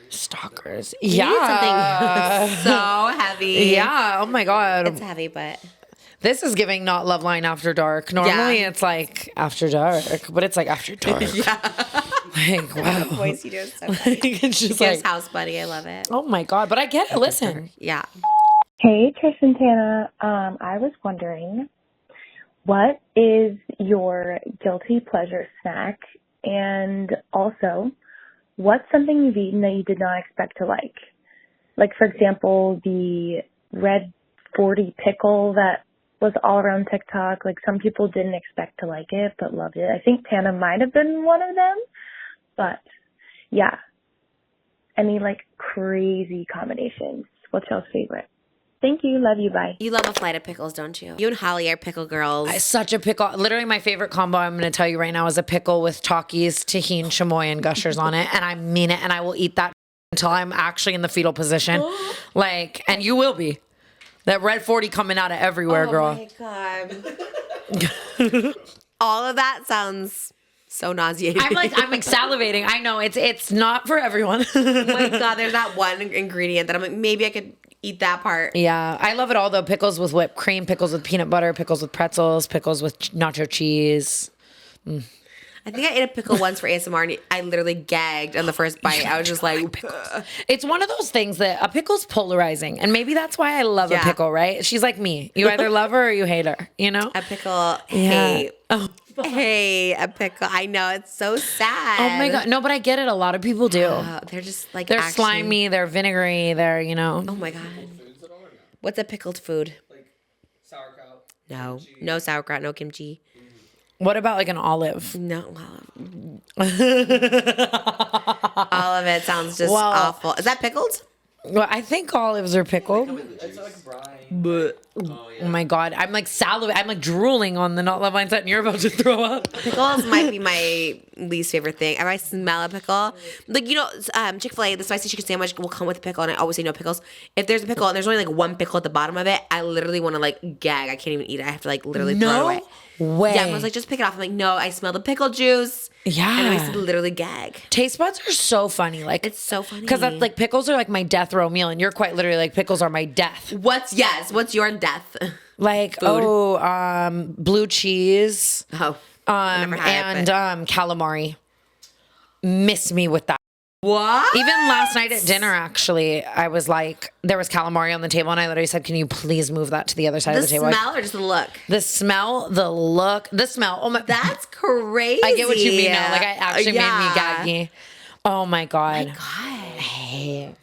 Speaker 2: Stalkers.
Speaker 1: You need something so heavy.
Speaker 2: Yeah. Oh my God.
Speaker 1: It's heavy, but
Speaker 2: this is giving Not Loveline after dark. Normally it's like after dark, but it's like after dark. Like, wow.
Speaker 1: the voice you do is so funny.
Speaker 2: It's just
Speaker 1: Here's
Speaker 2: like,
Speaker 1: House Buddy. I love it.
Speaker 2: oh my God. But I get it. Listen.
Speaker 1: Yeah.
Speaker 8: Hey, Trisha and Tana. I was wondering, what is your guilty pleasure snack? And also, what's something you've eaten that you did not expect to like? Like, for example, the red 40 pickle that was all around TikTok. Like, some people didn't expect to like it, but loved it. I think Tana might have been one of them. But, yeah. Any, like, crazy combinations. What's y'all's favorite? Thank you. Love you. Bye.
Speaker 1: You love a flight of pickles, don't you? You and Holly are pickle girls.
Speaker 2: Such a pickle. Literally, my favorite combo I'm going to tell you right now is a pickle with Takis, tahini, chamoy, and gushers on it. And I mean it. And I will eat that until I'm actually in the fetal position. Like, and you will be. That red 40 coming out of everywhere, girl.
Speaker 1: Oh, my God. All of that sounds so nauseating.
Speaker 2: I'm like salivating. I know it's not for everyone.
Speaker 1: Oh my God, there's that one ingredient that I'm like, maybe I could eat that part.
Speaker 2: Yeah, I love it all though. Pickles with whipped cream, pickles with peanut butter, pickles with pretzels, pickles with nacho cheese.
Speaker 1: I think I ate a pickle once for ASMR and I literally gagged on the first bite. I was just like,
Speaker 2: it's one of those things that a pickle's polarizing. And maybe that's why I love a pickle, right? She's like me. You either love her or you hate her, you know?
Speaker 1: A pickle, hate. Oh. Hey, a pickle. I know, it's so sad.
Speaker 2: Oh my God. No, but I get it. A lot of people do.
Speaker 1: They're just like,
Speaker 2: they're slimy, they're vinegary, they're, you know.
Speaker 1: Oh my God. What's a pickled food?
Speaker 9: Like sauerkraut.
Speaker 1: No. No sauerkraut, no kimchi.
Speaker 2: What about like an olive?
Speaker 1: No. All of it sounds just awful. Is that pickled?
Speaker 2: Well, I think olives are pickled.
Speaker 9: It's like brine.
Speaker 2: But oh my God, I'm like salivating. I'm like drooling on the Not Loveline set, and you're about to throw up.
Speaker 1: Pickles might be my least favorite thing. If I smell a pickle, like, you know, Chick-fil-A, the spicy chicken sandwich will come with a pickle, and I always say no pickles. If there's a pickle and there's only like one pickle at the bottom of it, I literally want to like gag. I can't even eat it. I have to like literally throw it away.
Speaker 2: Way.
Speaker 1: Yeah, I was like, just pick it off. I'm like, no, I smell the pickle juice.
Speaker 2: Yeah.
Speaker 1: And I used to literally gag.
Speaker 2: Taste buds are so funny. Like,
Speaker 1: it's so funny.
Speaker 2: Because that's like pickles are like my death row meal, and you're quite literally like pickles are my death.
Speaker 1: What's your death?
Speaker 2: Like
Speaker 1: Food.
Speaker 2: Blue cheese.
Speaker 1: Oh. Never had
Speaker 2: and
Speaker 1: it,
Speaker 2: calamari. Miss me with that.
Speaker 1: What?
Speaker 2: Even last night at dinner, actually, I was like, there was calamari on the table, and I literally said, "Can you please move that to the other side of the table?"
Speaker 1: The smell or just the look?
Speaker 2: The smell, the look, the smell. Oh my,
Speaker 1: That's crazy.
Speaker 2: I get what you mean now. Like, it actually made me
Speaker 1: Yeah.
Speaker 2: gaggy. Oh my god.
Speaker 1: My God.
Speaker 2: I hate.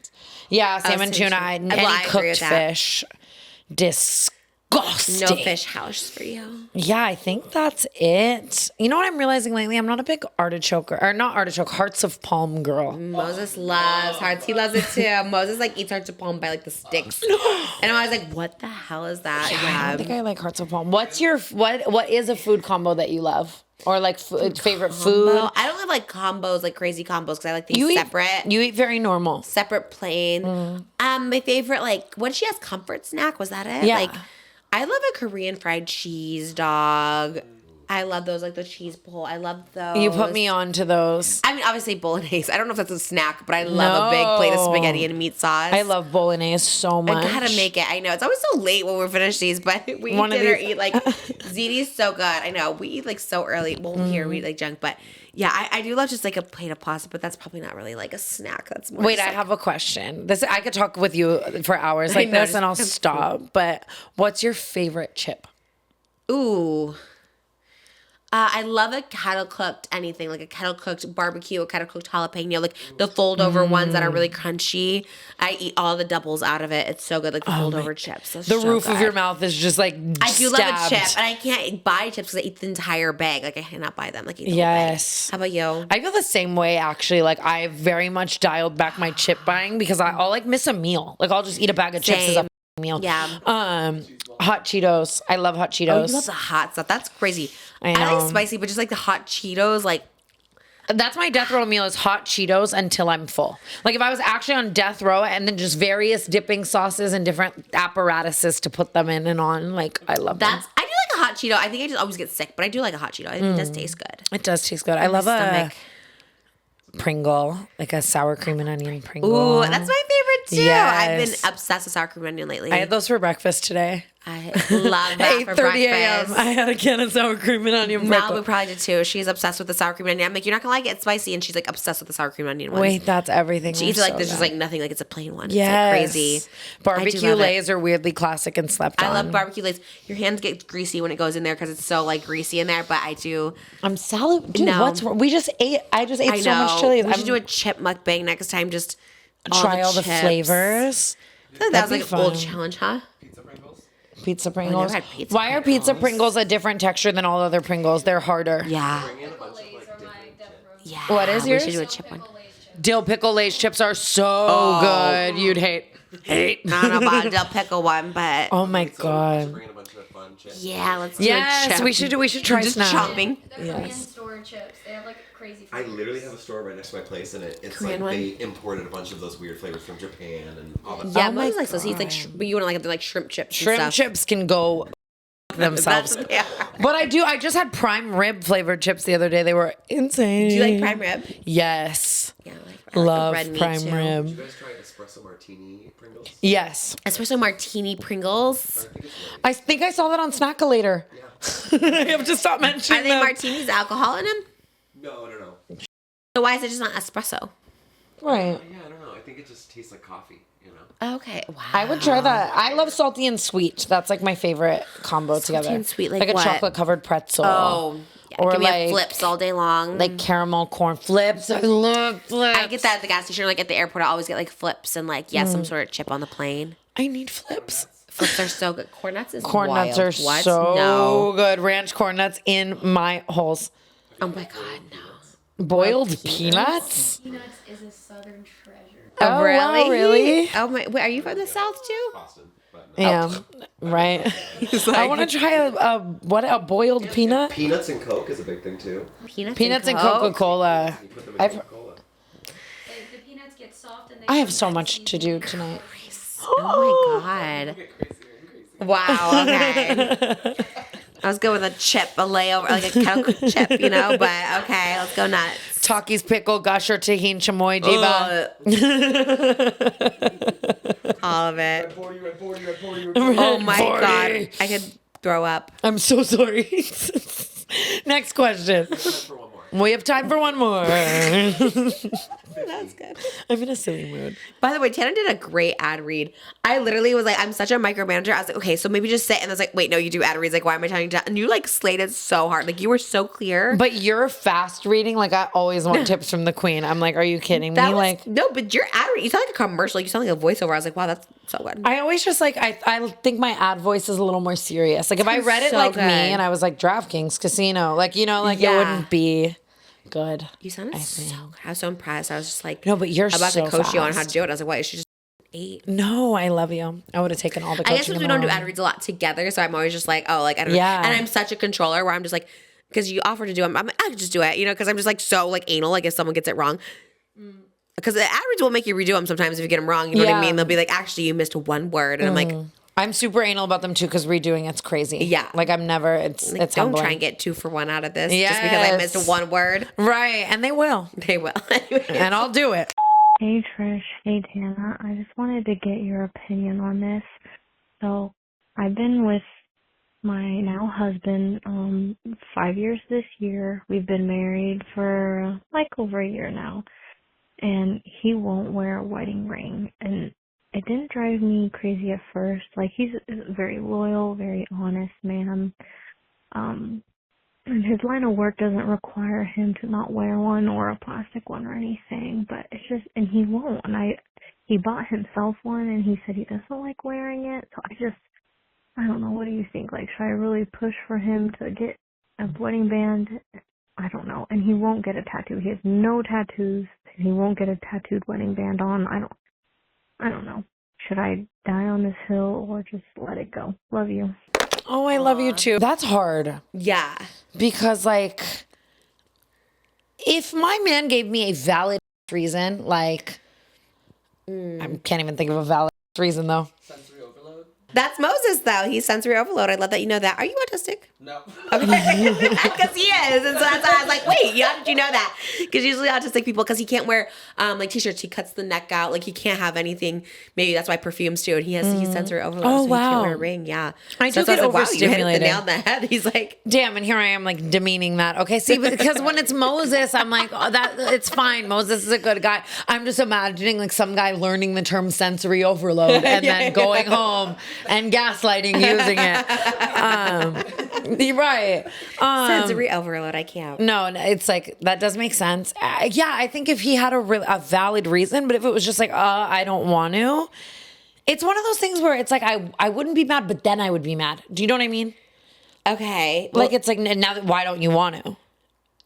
Speaker 2: Yeah, salmon,
Speaker 1: so
Speaker 2: tuna,
Speaker 1: true.
Speaker 2: any
Speaker 1: Well, I agree
Speaker 2: cooked
Speaker 1: with that.
Speaker 2: fish. Disgusting.
Speaker 1: No fish house for you.
Speaker 2: Yeah, I think that's it. You know what I'm realizing lately? I'm not a big hearts of palm girl.
Speaker 1: Moses loves hearts. He loves it too. Moses like eats hearts of palm by like the sticks. And I was like, what the hell is that?
Speaker 2: I don't think I like hearts of palm. What is a food combo that you love? Or like favorite food?
Speaker 1: Well, I don't have like combos, like crazy combos, because I like things separate.
Speaker 2: You eat very normal.
Speaker 1: Separate plain. My favorite, like, what did she ask? Comfort snack? Was that it?
Speaker 2: Yeah.
Speaker 1: Like, I love a Korean fried cheese dog. I love those, like the cheese pull. I love those.
Speaker 2: You put me on to those.
Speaker 1: I mean, obviously bolognese. I don't know if that's a snack, but I love a big plate of spaghetti and meat sauce.
Speaker 2: I love bolognese so much.
Speaker 1: I gotta make it. I know it's always so late when we finish these, but we eat like ziti's so good. I know we eat like so early. Well, here we eat like junk, but yeah, I do love just like a plate of pasta, but that's probably not really like a snack. That's more.
Speaker 2: Wait,
Speaker 1: just,
Speaker 2: I
Speaker 1: like,
Speaker 2: have a question. I could talk with you for hours like this, and I'll stop. But what's your favorite chip?
Speaker 1: Ooh. I love a kettle cooked anything, like a kettle cooked barbecue, a kettle cooked jalapeno, like the fold over ones that are really crunchy. I eat all the doubles out of it. It's so good, like the fold over chips.
Speaker 2: The roof of your mouth is just like
Speaker 1: I do love a
Speaker 2: stabbed.
Speaker 1: chip, and I can't buy chips because I eat the entire bag. Like I cannot buy them. Like eat the whole
Speaker 2: Yes.
Speaker 1: bag. How about you?
Speaker 2: I feel the same way actually. Like I very much dialed back my chip buying because I'll like miss a meal. Like I'll just eat a bag of chips as a meal.
Speaker 1: Yeah.
Speaker 2: Hot Cheetos. I love hot Cheetos.
Speaker 1: Oh, you love the hot stuff. That's crazy.
Speaker 2: I
Speaker 1: I
Speaker 2: know.
Speaker 1: like spicy, but just like the hot Cheetos, like
Speaker 2: That's my death row meal is hot Cheetos until I'm full. Like if I was actually on death row and then just various dipping sauces and different apparatuses to put them in and on. Like I love
Speaker 1: that's.
Speaker 2: them.
Speaker 1: I do like a hot Cheeto. I think I just always get sick, but I do like a hot Cheeto. I think it does taste good.
Speaker 2: It does taste good. I love a
Speaker 1: Stomach.
Speaker 2: Pringle, like a sour cream and onion Pringle.
Speaker 1: Ooh, that's my favorite too. I've
Speaker 2: Yes.
Speaker 1: been obsessed with sour cream and onion lately.
Speaker 2: I had those for breakfast today.
Speaker 1: I love that for
Speaker 2: 8:30 a.m.
Speaker 1: breakfast.
Speaker 2: I had a can of sour cream and onion Pringle.
Speaker 1: Malibu probably did too. She's obsessed with the sour cream and onion. I'm like, you're not gonna like it. It's spicy, and she's like obsessed with the sour cream and onion ones.
Speaker 2: Wait, that's everything.
Speaker 1: She eats it like there's just like nothing. Like it's a plain one.
Speaker 2: Yes.
Speaker 1: It's like crazy. I
Speaker 2: Barbecue
Speaker 1: do love it.
Speaker 2: Lays are weirdly classic and slept on.
Speaker 1: I love barbecue lays. Your hands get greasy when it goes in there because it's so like greasy in there. But I do.
Speaker 2: I'm salad. Dude,
Speaker 1: No.
Speaker 2: what's wrong? We just ate. I just ate
Speaker 1: I
Speaker 2: so
Speaker 1: know.
Speaker 2: much chili.
Speaker 1: We should do a chip mukbang next time. Just
Speaker 2: try all the
Speaker 1: chips.
Speaker 2: flavors.
Speaker 1: I feel like that was
Speaker 2: That'd
Speaker 1: like
Speaker 2: be
Speaker 1: an old
Speaker 2: fun.
Speaker 1: challenge, huh?
Speaker 2: Pizza
Speaker 1: I
Speaker 2: Pringles.
Speaker 1: never had pizza
Speaker 2: Why are pizza Pringles a different texture than all other Pringles? They're harder.
Speaker 1: Yeah. Yeah.
Speaker 2: What is yours?
Speaker 1: We should do a chip one.
Speaker 2: Dill pickle Lay's chips are so
Speaker 1: Oh.
Speaker 2: good. You'd hate.
Speaker 1: I don't know about a dill pickle one, but
Speaker 2: Oh my god.
Speaker 1: yeah, let's do a
Speaker 2: Yes,
Speaker 1: chip.
Speaker 2: we should try
Speaker 1: Just
Speaker 2: snacks.
Speaker 1: chopping.
Speaker 10: The Korean store chips. They have like crazy
Speaker 3: I
Speaker 10: flavors.
Speaker 3: literally have a store right next to my place, and it's
Speaker 1: Korean
Speaker 3: like
Speaker 1: one?
Speaker 3: they imported a bunch of those weird flavors from Japan and all that.
Speaker 1: Yeah,
Speaker 2: Oh my
Speaker 1: Moses likes those. He's like, but you want to like they're like shrimp chips. and
Speaker 2: Shrimp
Speaker 1: stuff.
Speaker 2: chips can go themselves.
Speaker 1: Yeah.
Speaker 2: But I just had prime rib flavored chips the other day. They were insane.
Speaker 1: Do you like prime rib?
Speaker 2: Yes.
Speaker 1: Yeah, I like
Speaker 2: Love
Speaker 1: red meat,
Speaker 2: prime
Speaker 1: too.
Speaker 2: rib.
Speaker 3: Did you guys try espresso martini Pringles?
Speaker 2: Yes.
Speaker 1: Espresso martini Pringles.
Speaker 2: I think I saw that on Snackalator. I have to stop mentioning
Speaker 1: Are they
Speaker 2: them.
Speaker 1: martinis alcohol in them?
Speaker 3: No.
Speaker 1: So why is it just not espresso?
Speaker 2: Right.
Speaker 3: Yeah, I don't know. I think it just tastes like coffee, you know?
Speaker 1: Okay. Wow.
Speaker 2: I would try that. I love salty and sweet. That's like my favorite combo together.
Speaker 1: and sweet, like
Speaker 2: a
Speaker 1: what?
Speaker 2: chocolate covered pretzel.
Speaker 1: Oh. Yeah,
Speaker 2: Or
Speaker 1: give me
Speaker 2: like-
Speaker 1: flips all day long.
Speaker 2: Like caramel corn flips. I love flips.
Speaker 1: I get that at the gas station or like at the airport. I always get like flips and like some sort of chip on the plane.
Speaker 2: I need flips.
Speaker 1: Flips are so good. Corn nuts is
Speaker 2: Corn
Speaker 1: wild.
Speaker 2: nuts are
Speaker 1: What?
Speaker 2: so
Speaker 1: No.
Speaker 2: good. Ranch corn nuts in my holes.
Speaker 1: Oh my god, no.
Speaker 2: Boiled peanuts?
Speaker 10: Peanuts is a southern treasure.
Speaker 2: Oh, wow, really?
Speaker 1: Oh my! Wait, are you from the south too?
Speaker 3: Boston, but
Speaker 2: Yeah, right. I want to try a boiled peanut.
Speaker 3: Peanuts and Coke is a big thing too.
Speaker 2: Peanuts and Coca-Cola.
Speaker 3: You put them in
Speaker 2: I've-
Speaker 3: Coca-Cola.
Speaker 10: The peanuts get soft and they
Speaker 2: I have so much to do tonight.
Speaker 1: Oh my god! Wow. Okay. I was going with a chip, a layover, like a kettle cooked chip, you know. But okay, let's go nuts.
Speaker 2: Takis pickle, gusher, tahini, chamoy, jiba.
Speaker 1: All of it. Oh my god! I could throw up.
Speaker 2: I'm so sorry. Next question.
Speaker 3: For one more.
Speaker 2: We have time for one more.
Speaker 1: That's good.
Speaker 2: I'm in a silly mood.
Speaker 1: By the way, Tana did a great ad read. I literally was like, I'm such a micromanager. I was like, okay, so maybe just sit. And I was like, wait, no, you do ad reads. Like, why am I telling you to? And you like slayed it so hard. Like, you were so clear.
Speaker 2: But you're fast reading. Like, I always want tips from the queen. I'm like, are you kidding me? Like,
Speaker 1: no, but your ad read, you sound like a commercial. Like, you sound like a voiceover. I was like, wow, that's so good.
Speaker 2: I always just like, I think my ad voice is a little more serious. Like, if I read it
Speaker 1: so
Speaker 2: like
Speaker 1: good.
Speaker 2: me and I was like, DraftKings Casino, like, you know, like it wouldn't be good.
Speaker 1: You sounded so good. I was so impressed. I was just like,
Speaker 2: No, but you're
Speaker 1: about
Speaker 2: so
Speaker 1: to coach you on how to
Speaker 2: fast.
Speaker 1: do it. I was like, what? She just 8.
Speaker 2: No, I love you. I would have taken all the
Speaker 1: I
Speaker 2: coaching.
Speaker 1: guess because we
Speaker 2: in
Speaker 1: don't
Speaker 2: the
Speaker 1: do ad
Speaker 2: world.
Speaker 1: reads a lot together, so I'm always just like, oh, like I don't
Speaker 2: Yeah.
Speaker 1: know. And I'm such a controller where I'm just like, because you offer to do them, I'm like, I could just do it, you know, because I'm just like so like anal, like if someone gets it wrong. Because the ad reads will make you redo them sometimes if you get them wrong. You know what I
Speaker 2: Yeah.
Speaker 1: mean? They'll be like, actually, you missed one word, and I'm like,
Speaker 2: I'm super anal about them too because redoing it's crazy.
Speaker 1: Yeah.
Speaker 2: Like I'm never. It's
Speaker 1: don't
Speaker 2: humbling.
Speaker 1: try and get 2 for 1 out of this just because I
Speaker 2: Yes.
Speaker 1: missed one word.
Speaker 2: Right, and they will,
Speaker 1: They will.
Speaker 2: and I'll do it.
Speaker 4: Hey Trish, hey Tana. I just wanted to get your opinion on this. So, I've been with my now husband 5 years this year. We've been married for like over a year now. And he won't wear a wedding ring. And it didn't drive me crazy at first. Like, he's a very loyal, very honest man. And his line of work doesn't require him to not wear one or a plastic one or anything, but it's just, and he won't. And he bought himself one and he said he doesn't like wearing it. So I don't know. What do you think? Like, should I really push for him to get a wedding band? I don't know. And he won't get a tattoo. He has no tattoos. He won't get a tattooed wedding band on. I don't know. Should I die on this hill or just let it go? Love you.
Speaker 2: Oh, I love you too. That's hard.
Speaker 1: Yeah.
Speaker 2: Because, like, if my man gave me a valid reason, like, I can't even think of a valid reason, though.
Speaker 9: Sensory overload?
Speaker 1: That's Moses, though. He's sensory overload. I love that you know that. Are you autistic?
Speaker 9: No.
Speaker 1: Okay. Because he is. And so that's why I was like, wait, how did you know that? Because usually autistic people, because he can't wear like t-shirts, he cuts the neck out. Like he can't have anything. Maybe that's why perfumes too. And he's sensory overload.
Speaker 2: Oh,
Speaker 1: so he
Speaker 2: wow.
Speaker 1: can't wear a ring. Yeah.
Speaker 2: I do
Speaker 1: so
Speaker 2: get
Speaker 1: I was like, wow, you hit the
Speaker 2: overstimulated.
Speaker 1: nail on the head. He's like,
Speaker 2: Damn, and here I am like demeaning that. Okay, see, because when it's Moses, I'm like, oh, that it's fine. Moses is a good guy. I'm just imagining like some guy learning the term sensory overload and then going home and gaslighting using it. You're right.
Speaker 1: sensory overload. I can't.
Speaker 2: No, it's like that does make sense. Yeah, I think if he had a valid reason, but if it was just like, I don't want to. It's one of those things where it's like I wouldn't be mad, but then I would be mad. Do you know what I mean?
Speaker 1: Okay.
Speaker 2: Like it's like now that why don't you want to?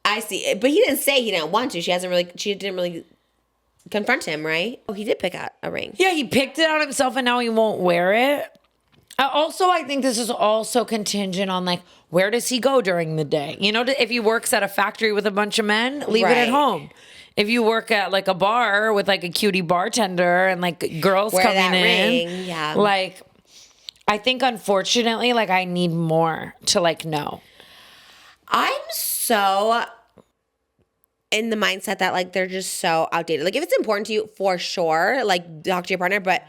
Speaker 1: I see. But he didn't say he didn't want to. She didn't really confront him, right? Oh, he did pick out a ring.
Speaker 2: Yeah, he picked it on himself and now he won't wear it. Also, I think this is also contingent on like where does he go during the day? You know, if he works at a factory with a bunch of men, leave it at
Speaker 1: Right.
Speaker 2: home. If you work at like a bar with like a cutie bartender and like girls
Speaker 1: Wear
Speaker 2: coming
Speaker 1: that
Speaker 2: in,
Speaker 1: ring, yeah.
Speaker 2: like I think unfortunately, like I need more to like know.
Speaker 1: I'm so in the mindset that like they're just so outdated. Like if it's important to you, for sure, like talk to your partner. But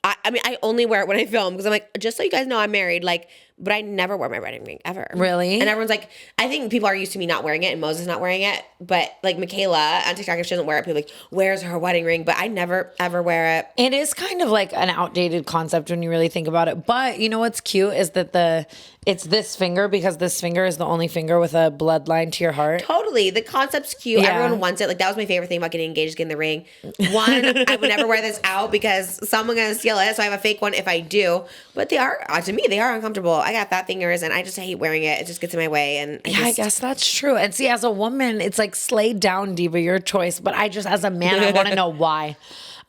Speaker 1: I mean, I only wear it when I film because I'm like, just so you guys know, I'm married. Like, but I never wear my wedding ring ever.
Speaker 2: Really?
Speaker 1: And everyone's like, I think people are used to me not wearing it and Moses not wearing it. But like Michaela on TikTok, if she doesn't wear it, people are like, where's her wedding ring? But I never ever wear it.
Speaker 2: It is kind of like an outdated concept when you really think about it. But you know what's cute is that it's this finger because this finger is the only finger with a bloodline to your heart.
Speaker 1: Totally. The concept's cute.
Speaker 2: Yeah.
Speaker 1: Everyone wants it. Like that was my favorite thing about getting engaged, getting the ring. One, I would never wear this out because someone's gonna steal it. So I have a fake one if I do. But they are, to me, they are uncomfortable. I got fat fingers and I just hate wearing it. It just gets in my way. And
Speaker 2: I guess that's true. And see, as a woman, it's like slay down, diva, your choice. But I just, as a man, I want to know why.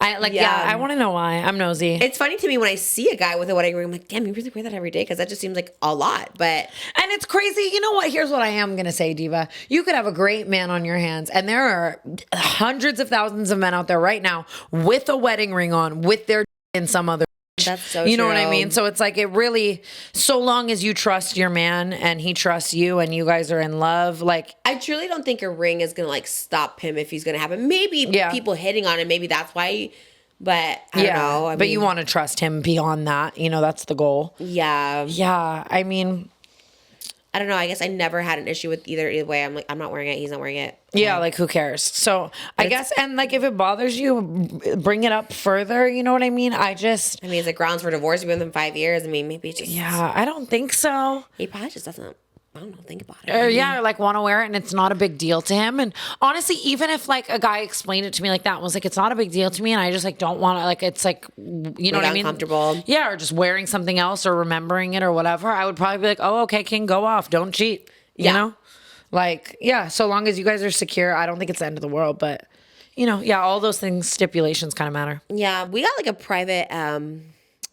Speaker 2: I want to know why. I'm nosy.
Speaker 1: It's funny to me when I see a guy with a wedding ring. I'm like, damn, you really wear that every day? Because that just seems like a lot. But
Speaker 2: And it's crazy. You know what? Here's what I am going to say, diva. You could have a great man on your hands. And there are hundreds of thousands of men out there right now with a wedding ring on, with their in some other.
Speaker 1: that's so
Speaker 2: You know what I
Speaker 1: true.
Speaker 2: mean? So it's like it really, so long as you trust your man and he trusts you and you guys are in love, like
Speaker 1: I truly don't think a ring is gonna like stop him if he's gonna have it. Maybe people hitting on him. Maybe that's why. But I don't know.
Speaker 2: but you want to trust him beyond that. You know, that's the goal.
Speaker 1: Yeah.
Speaker 2: Yeah. I mean,
Speaker 1: I don't know. I guess I never had an issue with either way. I'm like, I'm not wearing it. He's not wearing it.
Speaker 2: Yeah, like who cares? So I guess, and like if it bothers you, bring it up further. You know what I mean? I mean,
Speaker 1: is it grounds for divorce? You've been with him 5 years. I mean, maybe just.
Speaker 2: Yeah, I don't think so.
Speaker 1: He probably just doesn't. I don't know. Think about it.
Speaker 2: Yeah, or like want to wear it and it's not a big deal to him. And honestly, even if like a guy explained it to me like that and was like, it's not a big deal to me, and I just like don't want to, like, it's like, you know what I mean?
Speaker 1: Uncomfortable.
Speaker 2: Yeah, or just wearing something else or remembering it or whatever, I would probably be like, oh, okay, King, go off. Don't cheat. You know? Like, yeah, so long as you guys are secure, I don't think it's the end of the world. But, you know, yeah, all those things, stipulations kind of matter.
Speaker 1: Yeah, we got like a private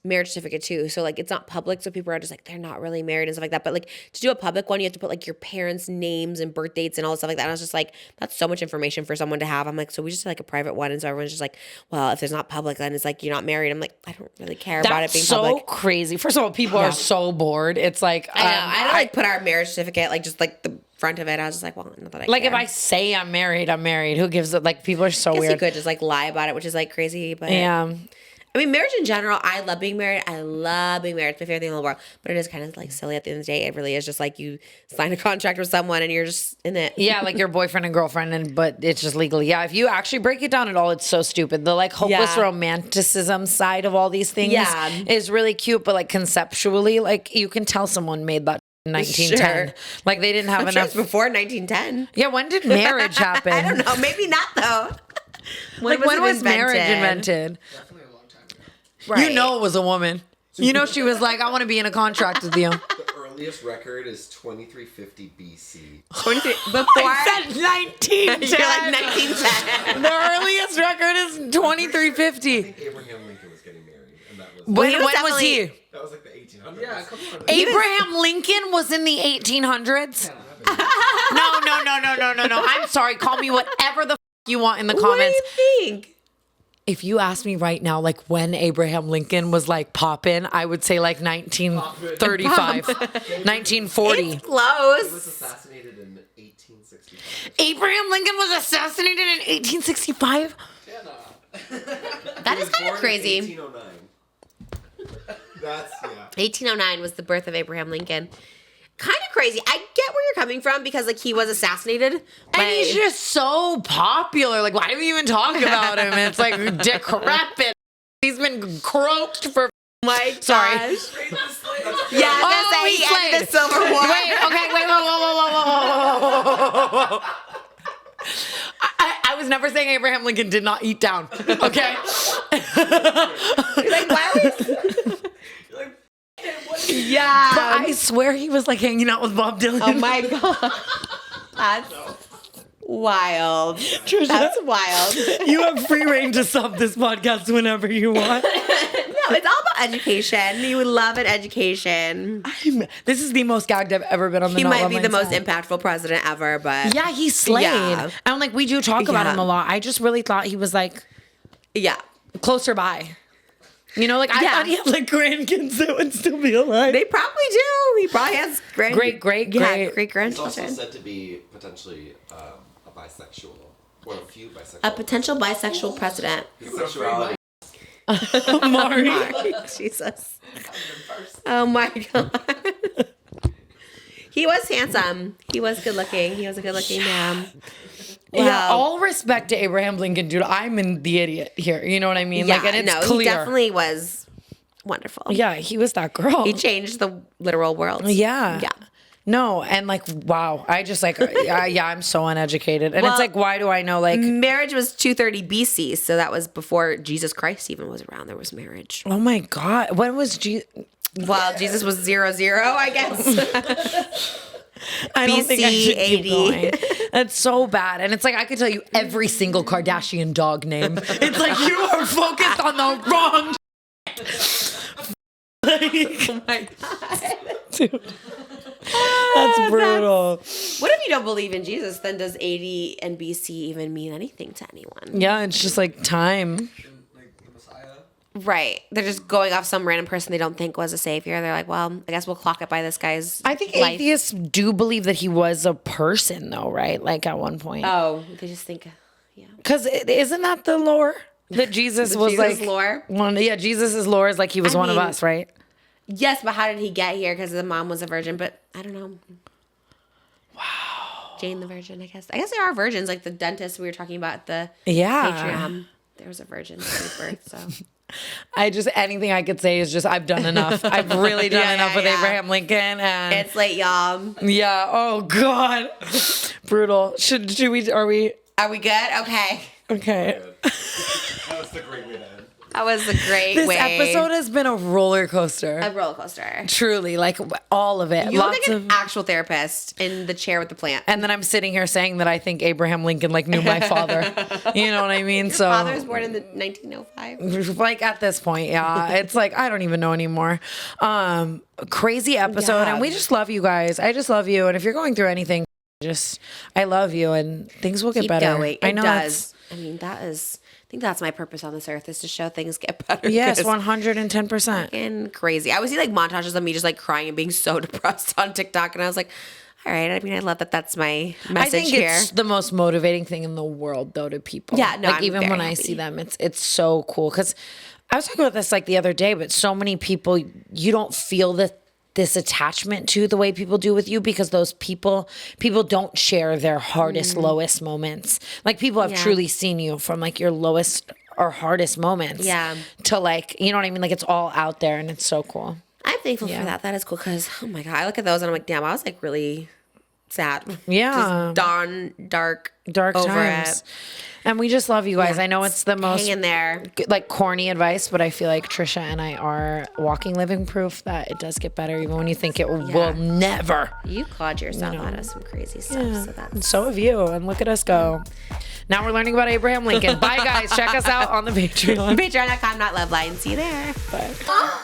Speaker 1: marriage certificate too. So like it's not public, so people are just like they're not really married and stuff like that. But like to do a public one, you have to put like your parents' names and birth dates and all this stuff like that. And I was just like, that's so much information for someone to have. I'm like, so we just did like a private one, and so everyone's just like, well, if there's not public, then it's like you're not married. I'm like, I don't really care about it being public.
Speaker 2: That's so crazy. First of all, people are so bored. It's like
Speaker 1: I know. I don't like put our marriage certificate like just like the front of it. I was just like, well, not that I
Speaker 2: like
Speaker 1: care.
Speaker 2: if I say I'm married, I'm married. Who gives it? Like people are so
Speaker 1: I guess
Speaker 2: weird.
Speaker 1: you could just like lie about it, which is like crazy, but
Speaker 2: yeah.
Speaker 1: I mean, marriage in general, I love being married. I love being married. It's my favorite thing in the world. But it is kind of like silly at the end of the day. It really is just like you sign a contract with someone and you're just in it.
Speaker 2: Yeah, like your boyfriend and girlfriend, but it's just legally. Yeah, if you actually break it down at all, it's so stupid. The like hopeless romanticism side of all these things is really cute, but like conceptually, like you can tell someone made that in 1910.
Speaker 1: Sure.
Speaker 2: Like they didn't have
Speaker 1: I'm sure
Speaker 2: enough.
Speaker 1: it's before 1910.
Speaker 2: Yeah, when did marriage happen?
Speaker 1: I don't know. Maybe not though.
Speaker 2: When was marriage invented?
Speaker 9: Definitely a long time ago.
Speaker 1: Right.
Speaker 2: You know it was a woman. You know she was like, I want to be in a contract with you.
Speaker 3: The earliest record is 2350 BC.
Speaker 1: 23 before
Speaker 2: I said 1910.
Speaker 1: You're like 1910.
Speaker 2: The earliest record is 2350.
Speaker 3: I think Abraham Lincoln was getting married, and that was
Speaker 2: When was he?
Speaker 3: That was like the 1800s.
Speaker 9: Yeah, come on.
Speaker 2: Abraham Lincoln was in the 1800s? No. I'm sorry. Call me whatever the you want in the comments.
Speaker 1: What do you think?
Speaker 2: If you ask me right now, like when Abraham Lincoln was like poppin', I would say like 1935, 1940.
Speaker 1: It's close.
Speaker 3: He was assassinated in 1865.
Speaker 2: Abraham Lincoln was assassinated in 1865?
Speaker 1: That is kind of crazy.
Speaker 3: 1809. That's, yeah.
Speaker 1: 1809 was the birth of Abraham Lincoln. Kind of crazy. I get where you're coming from because like he was assassinated.
Speaker 2: And he's just so popular. Like, why do we even talk about him? It's like decrepit. He's been croaked for.
Speaker 1: My
Speaker 2: sorry.
Speaker 1: gosh. Yeah, I was gonna say he ended the Civil War.
Speaker 2: Wait, whoa. I was never saying Abraham Lincoln did not eat down. Okay.
Speaker 1: You're like, why are we? Yeah.
Speaker 2: But I swear he was like hanging out with Bob Dylan.
Speaker 1: Oh my god. That's wild.
Speaker 2: Trisha,
Speaker 1: that's wild.
Speaker 2: You have free reign to stop this podcast whenever you want.
Speaker 1: No, it's all about education. You would love an education.
Speaker 2: This is the most gagged I've ever been on the
Speaker 1: He
Speaker 2: Not
Speaker 1: might be
Speaker 2: Loveline
Speaker 1: the most
Speaker 2: side.
Speaker 1: impactful president ever, but
Speaker 2: yeah, he slayed.
Speaker 1: Yeah.
Speaker 2: I'm like, we do talk about him a lot. I just really thought he was like, closer by. You know, like I thought he had like grandkids that would still be alive.
Speaker 1: They probably do. He probably has great
Speaker 3: He's
Speaker 1: grandchildren.
Speaker 3: also said to be potentially a bisexual, or a few bisexual.
Speaker 1: A potential bisexual president.
Speaker 3: His sexuality.
Speaker 2: Mari.
Speaker 1: Jesus. Oh my god. He was handsome. He was good looking. He was a good looking man. Wow.
Speaker 2: Yeah, all respect to Abraham Lincoln, dude. I'm in the idiot here. You know what I mean?
Speaker 1: Yeah,
Speaker 2: like, and it's
Speaker 1: no,
Speaker 2: clear.
Speaker 1: he definitely was wonderful.
Speaker 2: Yeah, he was that girl.
Speaker 1: He changed the literal world.
Speaker 2: Yeah.
Speaker 1: Yeah.
Speaker 2: No, and like, wow. I just like, I'm so uneducated. And it's like, why do I know like.
Speaker 1: Marriage was 230 BC, so that was before Jesus Christ even was around. There was marriage.
Speaker 2: Oh my God. When was Jesus?
Speaker 1: Well, Jesus was 00, I guess.
Speaker 2: I don't think I should keep
Speaker 1: 80.
Speaker 2: going. That's so bad. And it's like, I could tell you every single Kardashian dog name. It's like, you are focused on the wrong. Like,
Speaker 1: Oh my god.
Speaker 2: dude. That's brutal.
Speaker 1: What if you don't believe in Jesus? Then does 80 and BC even mean anything to anyone?
Speaker 2: Yeah, it's just like time.
Speaker 9: Like the Messiah.
Speaker 1: Right. They're just going off some random person they don't think was a savior. They're like, well, I guess we'll clock it by this guy's
Speaker 2: I think
Speaker 1: life.
Speaker 2: atheists do believe that he was a person, though, right? Like at one point.
Speaker 1: Oh, they just think, yeah.
Speaker 2: Because isn't that the lore? That Jesus was
Speaker 1: Jesus
Speaker 2: like.
Speaker 1: lore?
Speaker 2: Jesus' lore is like he was one of us, right?
Speaker 1: Yes, but how did he get here? Because the mom was a virgin, but I don't know. Wow. Jane the Virgin, I guess. I guess there are virgins, like the dentist we were talking about at the Patreon. There was a virgin who gave birth, so.
Speaker 2: Anything I could say is just I've done enough. I've really done enough with Abraham Lincoln, and
Speaker 1: it's late, y'all.
Speaker 2: Yeah. Oh God. Brutal. Are we
Speaker 1: good? Okay.
Speaker 2: Okay.
Speaker 3: That was the great way to end.
Speaker 1: That was a great
Speaker 2: This
Speaker 1: way.
Speaker 2: episode has been a roller coaster.
Speaker 1: A roller coaster.
Speaker 2: Truly, like all of it.
Speaker 1: You look like an actual therapist in the chair with the plant.
Speaker 2: And then I'm sitting here saying that I think Abraham Lincoln like knew my father. You know what I mean?
Speaker 1: Your father was born in the 1905.
Speaker 2: Like at this point, yeah. It's like I don't even know anymore. Crazy episode, and we just love you guys. I just love you, and if you're going through anything, I love you, and things will get better.
Speaker 1: Going. It does. I mean, I think that's my purpose on this earth, is to show things get better.
Speaker 2: Yes, 110%.
Speaker 1: Fucking crazy. I would see like montages of me just like crying and being so depressed on TikTok, and I was like, all right. I mean, I love that. That's my message
Speaker 2: I think
Speaker 1: here.
Speaker 2: it's the most motivating thing in the world, though, to people.
Speaker 1: Yeah, no,
Speaker 2: like
Speaker 1: I'm
Speaker 2: even
Speaker 1: very
Speaker 2: when I see them, it's so cool. Because I was talking about this like the other day, but so many people, you don't feel this attachment to the way people do with you, because those people don't share their hardest, lowest moments. Like people have truly seen you from like your lowest or hardest moments to like, you know what I mean? Like it's all out there, and it's so cool.
Speaker 1: I'm thankful for that. That is cool, because, oh my God, I look at those and I'm like, damn, I was like really sad.
Speaker 2: Yeah.
Speaker 1: Just dark
Speaker 2: Times.
Speaker 1: it.
Speaker 2: And we just love you guys. I know it's the most
Speaker 1: hang in there,
Speaker 2: like corny advice, but I feel like Trisha and I are walking living proof that it does get better, even when you think it will never.
Speaker 1: You clawed yourself out of some crazy stuff. So
Speaker 2: And so have you. And look at us go. Now we're learning about Abraham Lincoln. Bye, guys. Check us out on the Patreon.
Speaker 1: Patreon.com, Not Loveline. See you there.
Speaker 2: Bye.